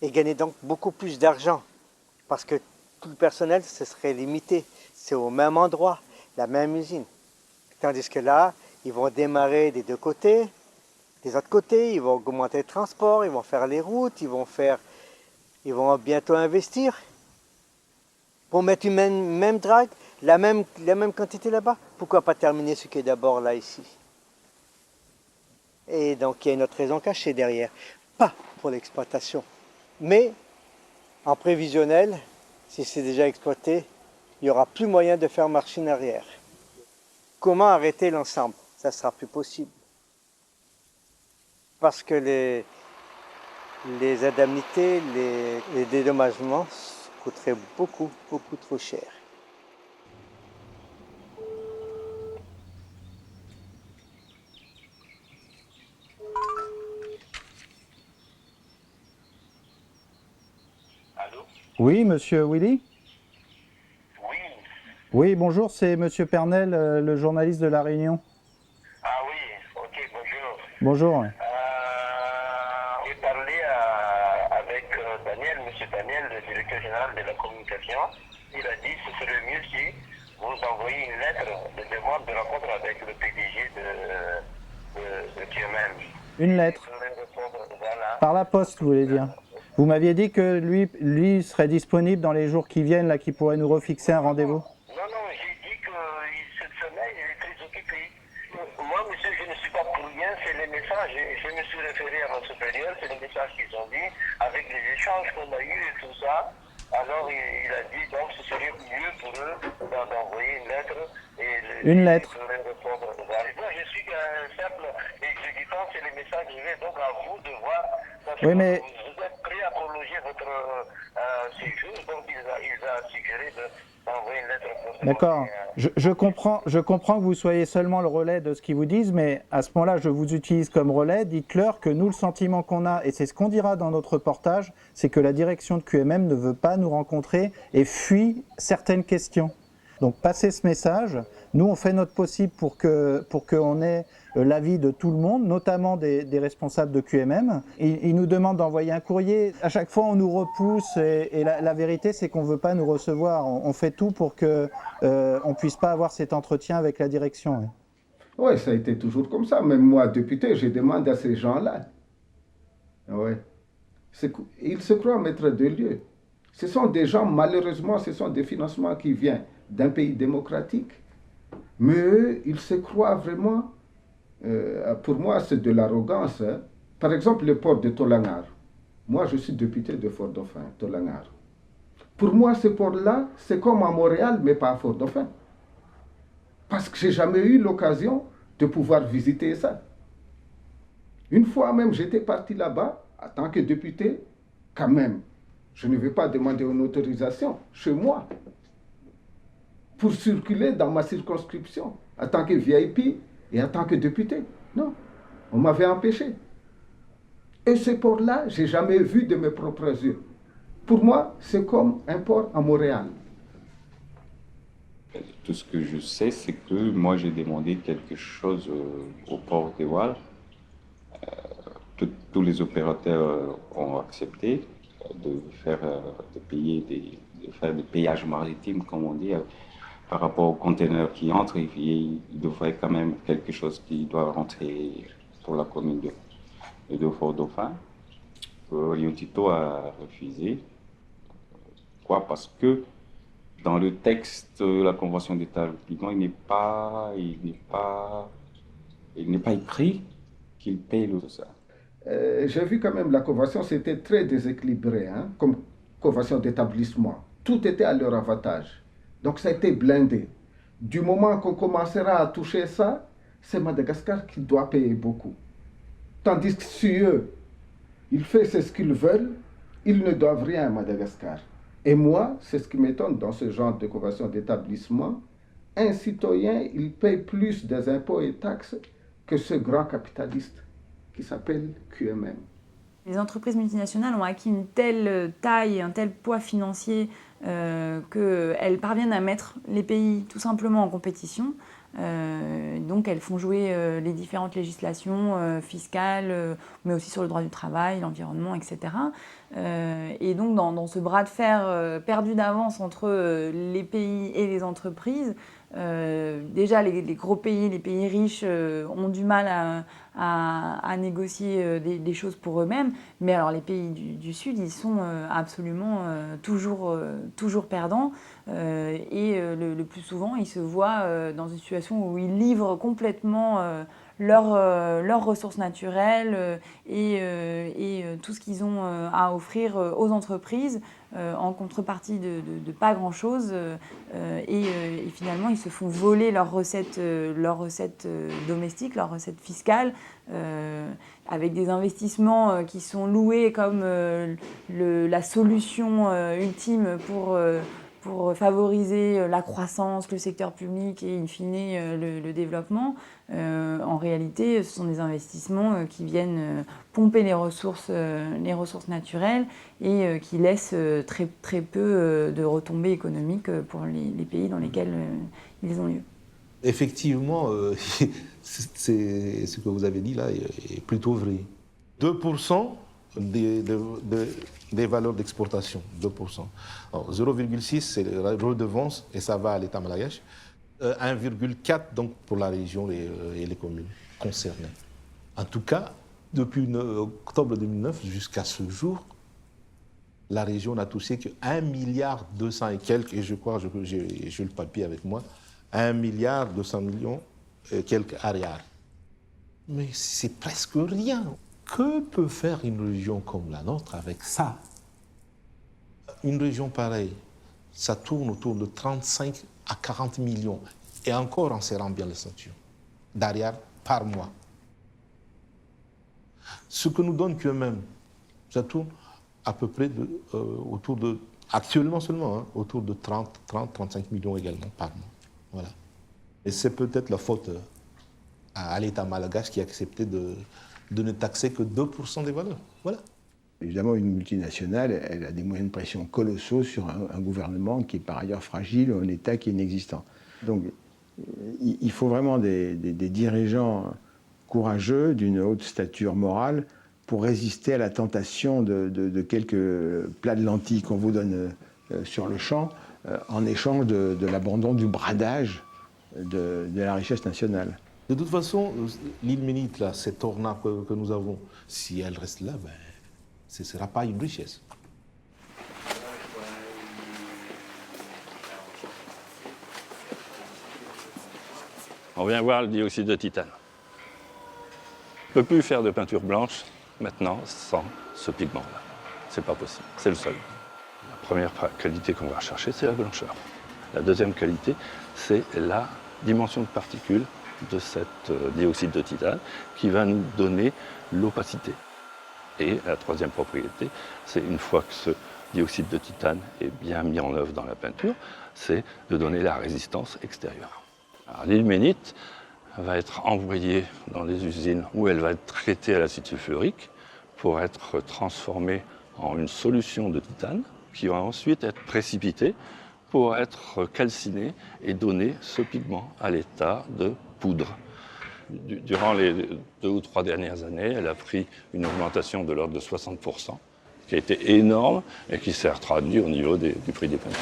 et gagner donc beaucoup plus d'argent parce que tout le personnel se serait limité. C'est au même endroit, la même usine. Tandis que là, ils vont démarrer des deux côtés, des autres côtés, ils vont augmenter le transport, ils vont faire les routes, ils vont bientôt investir pour mettre une même drague, la même quantité là-bas. Pourquoi pas terminer ce qui est d'abord là, ici? Et donc il y a une autre raison cachée derrière. Pas pour l'exploitation, mais en prévisionnel, si c'est déjà exploité, il n'y aura plus moyen de faire machine arrière. Comment arrêter l'ensemble? Ça ne sera plus possible. Parce que les indemnités, les dédommagements coûteraient beaucoup, beaucoup trop cher. Oui, monsieur Willy? Oui, bonjour, c'est Monsieur Pernel, le journaliste de La Réunion. Ah oui, ok, bonjour. Bonjour. J'ai parlé avec Daniel, Monsieur Daniel, le directeur général de la communication. Il a dit que ce serait mieux si vous envoyez une lettre de demande de rencontre avec le PDG de QMM. Une lettre. Voilà. Par la poste, vous voulez dire. Vous m'aviez dit que lui serait disponible dans les jours qui viennent, là, qu'il pourrait nous refixer un rendez-vous. Non, non, j'ai dit que cette semaine, il est très occupé. Moi, monsieur, je ne suis pas pour rien, c'est les messages. Je me suis référé à mon supérieur, c'est les messages qu'ils ont dit, avec les échanges qu'on a eus et tout ça. Alors, il a dit, donc, ce serait mieux pour eux d'envoyer une lettre. Une lettre. Répondre. Moi, je suis un simple exécutant, c'est les messages que j'ai, donc à vous de voir. Parce Oui, que mais... vous êtes prêt à prolonger votre séjour, donc il a suggéré d'envoyer une lettre pour... D'accord. Je comprends que vous soyez seulement le relais de ce qu'ils vous disent, mais à ce moment-là, je vous utilise comme relais. Dites-leur que nous, le sentiment qu'on a, et c'est ce qu'on dira dans notre reportage, c'est que la direction de QMM ne veut pas nous rencontrer et fuit certaines questions. Donc passez ce message. Nous, on fait notre possible pour qu'on ait l'avis de tout le monde, notamment des responsables de QMM. Ils nous demandent d'envoyer un courrier. À chaque fois, on nous repousse et la vérité, c'est qu'on ne veut pas nous recevoir. On fait tout pour qu'on ne puisse pas avoir cet entretien avec la direction. Oui, ça a été toujours comme ça. Même moi, député, je demande à ces gens-là. Ouais. Ils se croient maîtres de lieu. Ce sont des gens, malheureusement, ce sont des financements qui viennent d'un pays démocratique. Mais eux, ils se croient vraiment, pour moi, c'est de l'arrogance. Hein. Par exemple, le port de Tolangar. Moi, je suis député de Fort-Dauphin, Tolangar. Pour moi, ce port-là, c'est comme à Montréal, mais pas à Fort-Dauphin. Parce que je n'ai jamais eu l'occasion de pouvoir visiter ça. Une fois même, j'étais parti là-bas, en tant que député, quand même. Je ne vais pas demander une autorisation chez moi pour circuler dans ma circonscription en tant que VIP et en tant que député. Non, on m'avait empêché. Et ce port-là, je n'ai jamais vu de mes propres yeux. Pour moi, c'est comme un port à Montréal. Tout ce que je sais, c'est que moi, j'ai demandé quelque chose au port de Wall. Tous les opérateurs ont accepté de faire des payages maritimes, comme on dit, par rapport aux conteneurs qui entrent. Il devrait quand même quelque chose qui doit rentrer pour la commune de Fort-Dauphin. Rio Tinto a refusé. Pourquoi? Parce que dans le texte de la Convention d'établissement, il n'est pas écrit qu'il paye tout ça. J'ai vu quand même la convention, c'était très déséquilibré, hein, comme convention d'établissement. Tout était à leur avantage. Donc ça a été blindé. Du moment qu'on commencera à toucher ça, c'est Madagascar qui doit payer beaucoup. Tandis que si eux, ils font ce qu'ils veulent, ils ne doivent rien à Madagascar. Et moi, c'est ce qui m'étonne dans ce genre de convention d'établissement. Un citoyen, il paye plus des impôts et taxes que ce grand capitaliste qui s'appelle QMM. Les entreprises multinationales ont acquis une telle taille, un tel poids financier qu'elles parviennent à mettre les pays tout simplement en compétition. Donc elles font jouer les différentes législations fiscales, mais aussi sur le droit du travail, l'environnement, etc. Et donc dans ce bras de fer perdu d'avance entre les pays et les entreprises, déjà les gros pays, les pays riches ont du mal à négocier des choses pour eux-mêmes, mais alors les pays du Sud, ils sont absolument toujours perdants et le plus souvent, ils se voient dans une situation où ils livrent complètement leurs ressources naturelles et tout ce qu'ils ont à offrir aux entreprises en contrepartie de pas grand-chose et finalement ils se font voler leurs recettes domestiques, leurs recettes fiscales avec des investissements qui sont loués comme la solution ultime pour favoriser la croissance, le secteur public et in fine le développement. En réalité, ce sont des investissements qui viennent pomper les ressources naturelles et qui laissent très peu de retombées économiques pour les pays dans lesquels ils ont lieu. Effectivement, c'est ce que vous avez dit là est plutôt vrai. 2% des valeurs d'exportation, 2%. 0,6 c'est la redevance et ça va à l'État malgache. 1,4 donc pour la région et les communes concernées. En tout cas, depuis octobre 2009 jusqu'à ce jour, la région n'a touché que 1,2 milliard et quelques, et je crois, j'ai le papier avec moi, 1,2 milliard et quelques arrières. Mais c'est presque rien. Que peut faire une région comme la nôtre avec ça? Une région pareille, ça tourne autour de 35 à 40 millions, et encore en serrant bien les ceintures, d'arrière par mois. Ce que nous donne QMM, ça tourne à peu près autour de, actuellement seulement, hein, autour de 30-35 millions également par mois. Voilà. Et c'est peut-être la faute à l'État malgache qui a accepté de ne taxer que 2% des valeurs. Voilà. Évidemment, une multinationale, elle a des moyens de pression colossaux sur un gouvernement qui est par ailleurs fragile, un État qui est inexistant. Donc, il faut vraiment des dirigeants courageux, d'une haute stature morale, pour résister à la tentation de quelques plats de lentilles qu'on vous donne sur le champ, en échange de l'abandon du bradage de la richesse nationale. De toute façon, l'île Ménite, là, cette orna que nous avons, si elle reste là, ben, ce ne sera pas une richesse. On vient voir le dioxyde de titane. On ne peut plus faire de peinture blanche maintenant sans ce pigment-là. C'est pas possible, c'est le seul. La première qualité qu'on va rechercher, c'est la blancheur. La deuxième qualité, c'est la dimension de particules de cet dioxyde de titane qui va nous donner l'opacité. Et la troisième propriété, c'est une fois que ce dioxyde de titane est bien mis en œuvre dans la peinture, c'est de donner la résistance extérieure. Alors, l'ilménite va être envoyée dans des usines où elle va être traitée à l'acide sulfurique pour être transformée en une solution de titane qui va ensuite être précipitée pour être calcinée et donner ce pigment à l'état de poudre. Durant les 2 ou 3 dernières années, elle a pris une augmentation de l'ordre de 60%, qui a été énorme et qui s'est traduit au niveau du prix des peintures.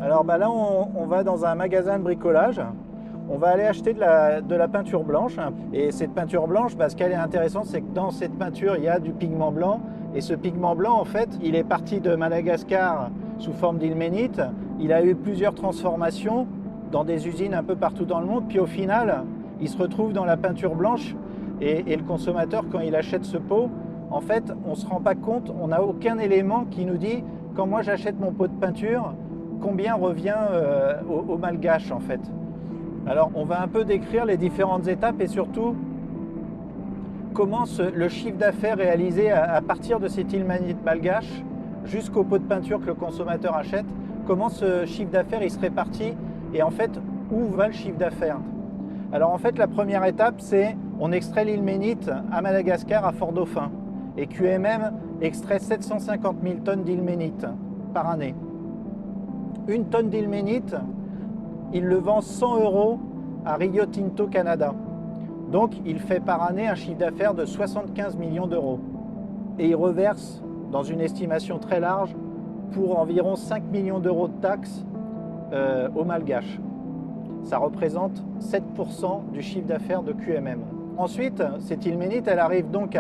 Alors là, on va dans un magasin de bricolage. On va aller acheter de la peinture blanche. Et cette peinture blanche, ce qu'elle est intéressante, c'est que dans cette peinture, il y a du pigment blanc. Et ce pigment blanc, en fait, il est parti de Madagascar sous forme d'ilménite. Il a eu plusieurs transformations dans des usines un peu partout dans le monde. Puis au final, il se retrouve dans la peinture blanche. Et le consommateur, quand il achète ce pot, en fait, on ne se rend pas compte, on n'a aucun élément qui nous dit, quand moi j'achète mon pot de peinture, combien revient au malgache, en fait. Alors, on va un peu décrire les différentes étapes et surtout comment le chiffre d'affaires réalisé à partir de cette ilménite malgache jusqu'au pot de peinture que le consommateur achète, comment ce chiffre d'affaires il se répartit et en fait, où va le chiffre d'affaires. Alors en fait, la première étape, c'est on extrait l'ilménite à Madagascar, à Fort-Dauphin. Et QMM extrait 750 000 tonnes d'ilménite par année. Une tonne d'ilménite, il le vend 100 € à Rio Tinto Canada. Donc il fait par année un chiffre d'affaires de 75 millions d'euros. Et il reverse, dans une estimation très large, pour environ 5 millions d'euros de taxes aux Malgaches. Ça représente 7% du chiffre d'affaires de QMM. Ensuite, cette ilménite, elle arrive donc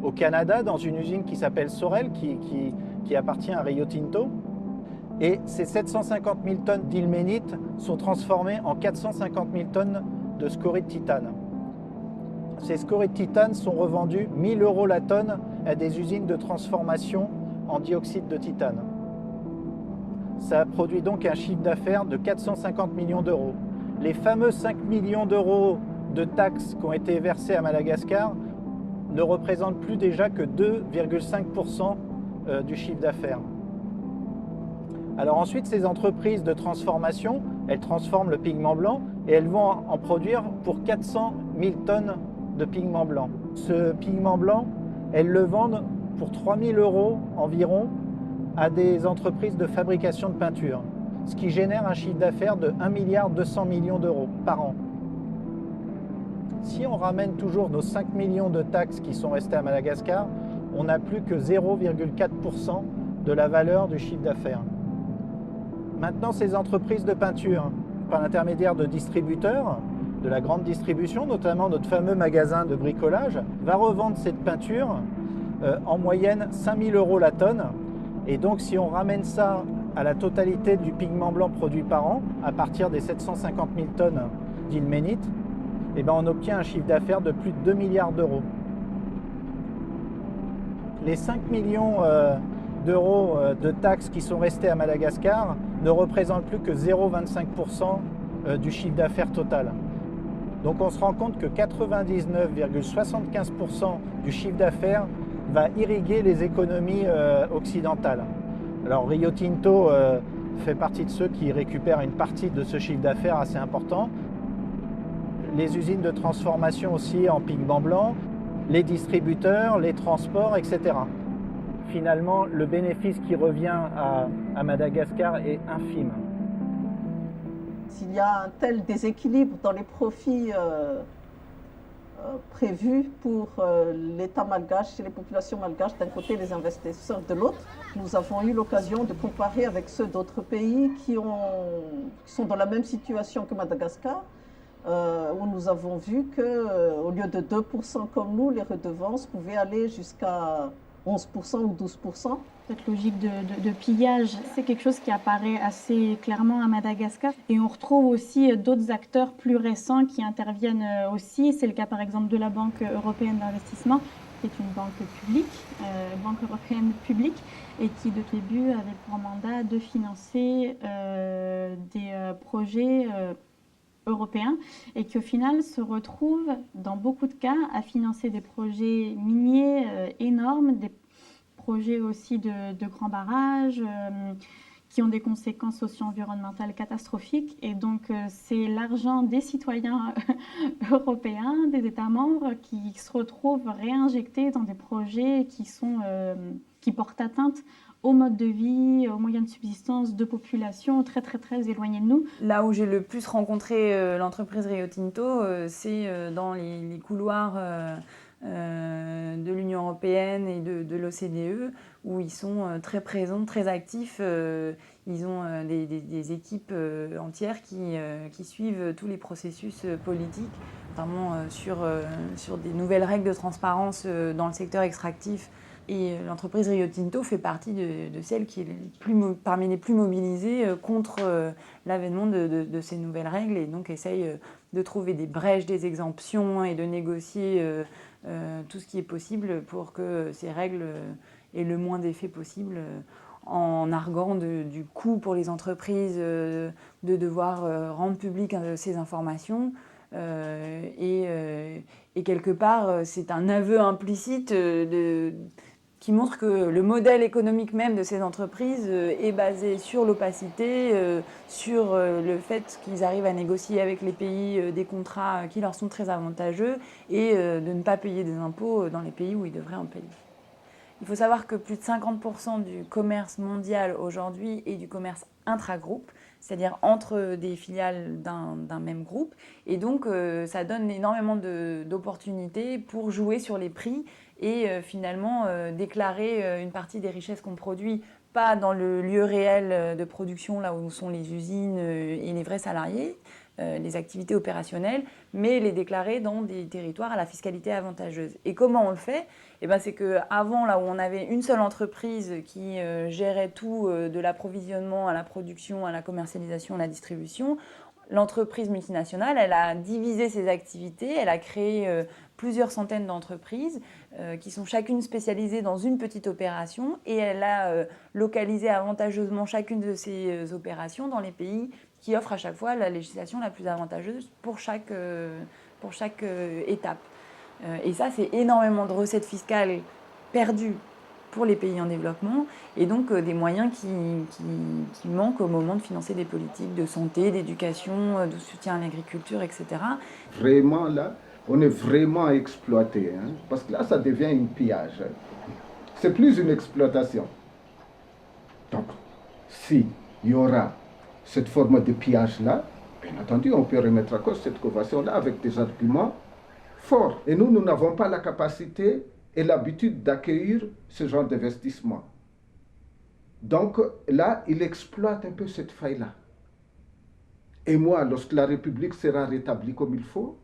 au Canada, dans une usine qui s'appelle Sorel, qui appartient à Rio Tinto. Et ces 750 000 tonnes d'ilménite sont transformées en 450 000 tonnes de scories de titane. Ces scories de titane sont revendues 1 000 € la tonne à des usines de transformation en dioxyde de titane. Ça produit donc un chiffre d'affaires de 450 millions d'euros. Les fameux 5 millions d'euros de taxes qui ont été versés à Madagascar ne représentent plus déjà que 2,5% du chiffre d'affaires. Alors ensuite, ces entreprises de transformation, elles transforment le pigment blanc et elles vont en produire pour 400 000 tonnes de pigment blanc. Ce pigment blanc, elles le vendent pour 3 000 € environ à des entreprises de fabrication de peinture, ce qui génère un chiffre d'affaires de 1,2 milliard d'euros par an. Si on ramène toujours nos 5 millions de taxes qui sont restées à Madagascar, on n'a plus que 0,4% de la valeur du chiffre d'affaires. Maintenant, ces entreprises de peinture, par l'intermédiaire de distributeurs, de la grande distribution, notamment notre fameux magasin de bricolage, va revendre cette peinture en moyenne 5 000 € la tonne. Et donc, si on ramène ça à la totalité du pigment blanc produit par an, à partir des 750 000 tonnes d'ilménite, eh ben, on obtient un chiffre d'affaires de plus de 2 milliards d'euros. Les 5 millions d'euros de taxes qui sont restés à Madagascar ne représentent plus que 0,25% du chiffre d'affaires total. Donc on se rend compte que 99,75% du chiffre d'affaires va irriguer les économies occidentales. Alors Rio Tinto fait partie de ceux qui récupèrent une partie de ce chiffre d'affaires assez important. Les usines de transformation aussi en pigment blanc, les distributeurs, les transports, etc. Finalement, le bénéfice qui revient à Madagascar est infime. S'il y a un tel déséquilibre dans les profits prévus pour l'État malgache et les populations malgaches d'un côté et les investisseurs de l'autre, nous avons eu l'occasion de comparer avec ceux d'autres pays qui sont dans la même situation que Madagascar, où nous avons vu qu'au lieu de 2% comme nous, les redevances pouvaient aller jusqu'à 11% ou 12%. Cette logique de pillage, c'est quelque chose qui apparaît assez clairement à Madagascar. Et on retrouve aussi d'autres acteurs plus récents qui interviennent aussi. C'est le cas par exemple de la Banque européenne d'investissement, qui est une banque publique, Banque européenne publique, et qui de début avait pour mandat de financer des projets européens et qui au final se retrouve dans beaucoup de cas à financer des projets miniers énormes, des projets aussi de grands barrages qui ont des conséquences socio-environnementales catastrophiques. Et donc c'est l'argent des citoyens européens, des États membres qui se retrouvent réinjectés dans des projets qui portent atteinte au mode de vie, aux moyens de subsistance de populations très éloignées de nous. Là où j'ai le plus rencontré l'entreprise Rio Tinto, c'est dans les couloirs de l'Union européenne et de l'OCDE, où ils sont très présents, très actifs. Ils ont des équipes entières qui suivent tous les processus politiques, notamment sur des nouvelles règles de transparence dans le secteur extractif. Et l'entreprise Rio Tinto fait partie de celles qui est parmi les plus mobilisées contre l'avènement de ces nouvelles règles, et donc essaye de trouver des brèches, des exemptions et de négocier tout ce qui est possible pour que ces règles aient le moins d'effets possible, en arguant du coût pour les entreprises de devoir rendre publiques ces informations. Et quelque part, c'est un aveu implicite qui montre que le modèle économique même de ces entreprises est basé sur l'opacité, sur le fait qu'ils arrivent à négocier avec les pays des contrats qui leur sont très avantageux et de ne pas payer des impôts dans les pays où ils devraient en payer. Il faut savoir que plus de 50% du commerce mondial aujourd'hui est du commerce intragroupe, c'est-à-dire entre des filiales d'un même groupe. Et donc, ça donne énormément d'opportunités pour jouer sur les prix et finalement déclarer une partie des richesses qu'on produit, pas dans le lieu réel de production, là où sont les usines et les vrais salariés, les activités opérationnelles, mais les déclarer dans des territoires à la fiscalité avantageuse. Et comment on le fait ? C'est qu'avant, là où on avait une seule entreprise qui gérait tout, de l'approvisionnement à la production, à la commercialisation, à la distribution, l'entreprise multinationale, elle a divisé ses activités, elle a créé plusieurs centaines d'entreprises qui sont chacune spécialisées dans une petite opération, et elle a localisé avantageusement chacune de ces opérations dans les pays qui offre à chaque fois la législation la plus avantageuse pour chaque étape. Et ça, c'est énormément de recettes fiscales perdues pour les pays en développement, et donc des moyens qui manquent au moment de financer des politiques de santé, d'éducation, de soutien à l'agriculture, etc. Vraiment, là, on est vraiment exploité, hein, parce que là, ça devient un pillage. C'est plus une exploitation. Donc, s'il y aura cette forme de pillage-là, bien entendu, on peut remettre à cause cette convention-là avec des arguments forts. Et nous n'avons pas la capacité et l'habitude d'accueillir ce genre d'investissement. Donc là, il exploite un peu cette faille-là. Et moi, lorsque la République sera rétablie comme il faut,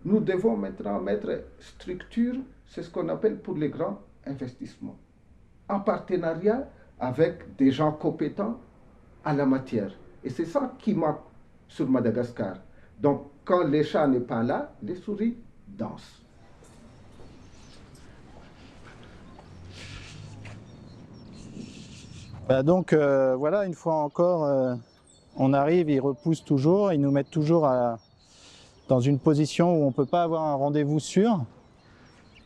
nous devons maintenant mettre structure, c'est ce qu'on appelle pour les grands investissements, en partenariat avec des gens compétents à la matière. Et c'est ça qui manque sur Madagascar. Donc quand les chats n'est pas là, les souris dansent. Donc voilà, une fois encore, on arrive, ils repoussent toujours, ils nous mettent toujours dans une position où on ne peut pas avoir un rendez-vous sûr.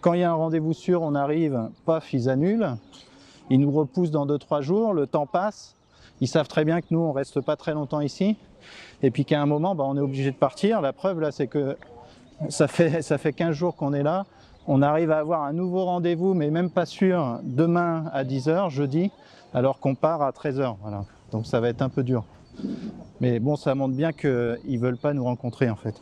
Quand il y a un rendez-vous sûr, on arrive, paf, ils annulent. Ils nous repoussent dans 2-3 jours, le temps passe. Ils savent très bien que nous, on ne reste pas très longtemps ici. Et puis qu'à un moment, on est obligé de partir. La preuve, là, c'est que ça fait 15 jours qu'on est là. On arrive à avoir un nouveau rendez-vous, mais même pas sûr, demain à 10h, jeudi, alors qu'on part à 13h. Voilà. Donc ça va être un peu dur. Mais bon, ça montre bien qu'ils ne veulent pas nous rencontrer, en fait.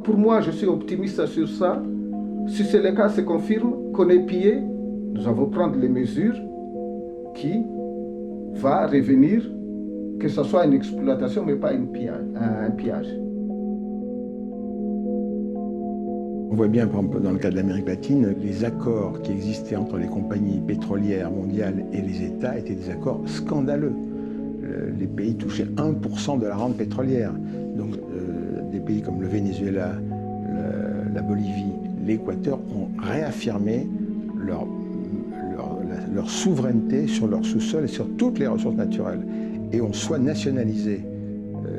Pour moi, je suis optimiste sur ça. Si c'est le cas, se confirme qu'on est pillé. Nous allons prendre les mesures qui vont revenir, que ce soit une exploitation, mais pas un pillage. On voit bien, par exemple, dans le cas de l'Amérique latine, les accords qui existaient entre les compagnies pétrolières mondiales et les États étaient des accords scandaleux. Les pays touchaient 1% de la rente pétrolière. Donc, des pays comme le Venezuela, la Bolivie, l'Équateur ont réaffirmé leur souveraineté sur leur sous-sol et sur toutes les ressources naturelles. Et ont soit nationalisé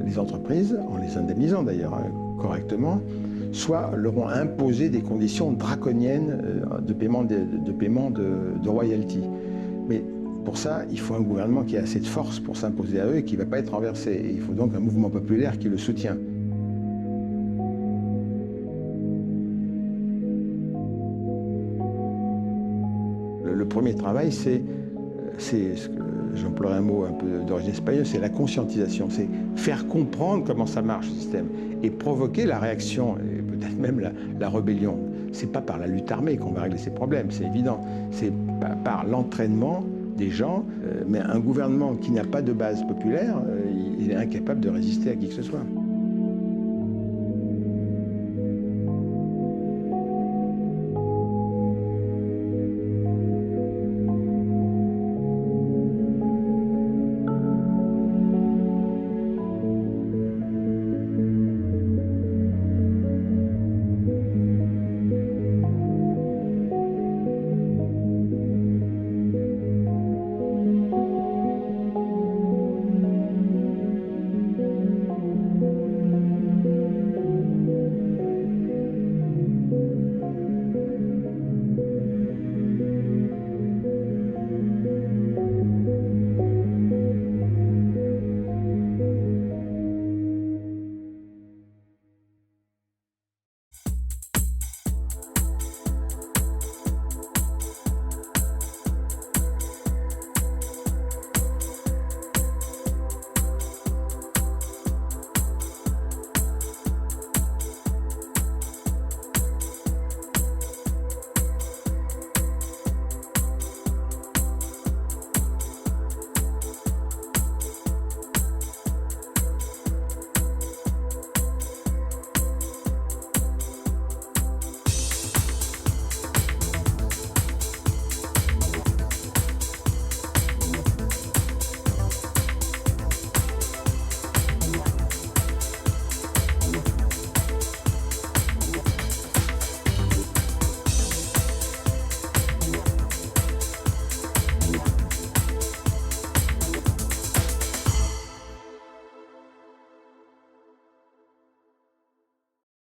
les entreprises, en les indemnisant d'ailleurs correctement, soit leur ont imposé des conditions draconiennes de paiement de royalties. Mais pour ça, il faut un gouvernement qui a assez de force pour s'imposer à eux et qui ne va pas être renversé. Et il faut donc un mouvement populaire qui le soutient. Le premier travail, c'est j'emploie un mot un peu d'origine espagnole, c'est la conscientisation, c'est faire comprendre comment ça marche, ce système, et provoquer la réaction, et peut-être même la rébellion. C'est pas par la lutte armée qu'on va régler ces problèmes, c'est évident. C'est par l'entraînement des gens, mais un gouvernement qui n'a pas de base populaire, il est incapable de résister à qui que ce soit.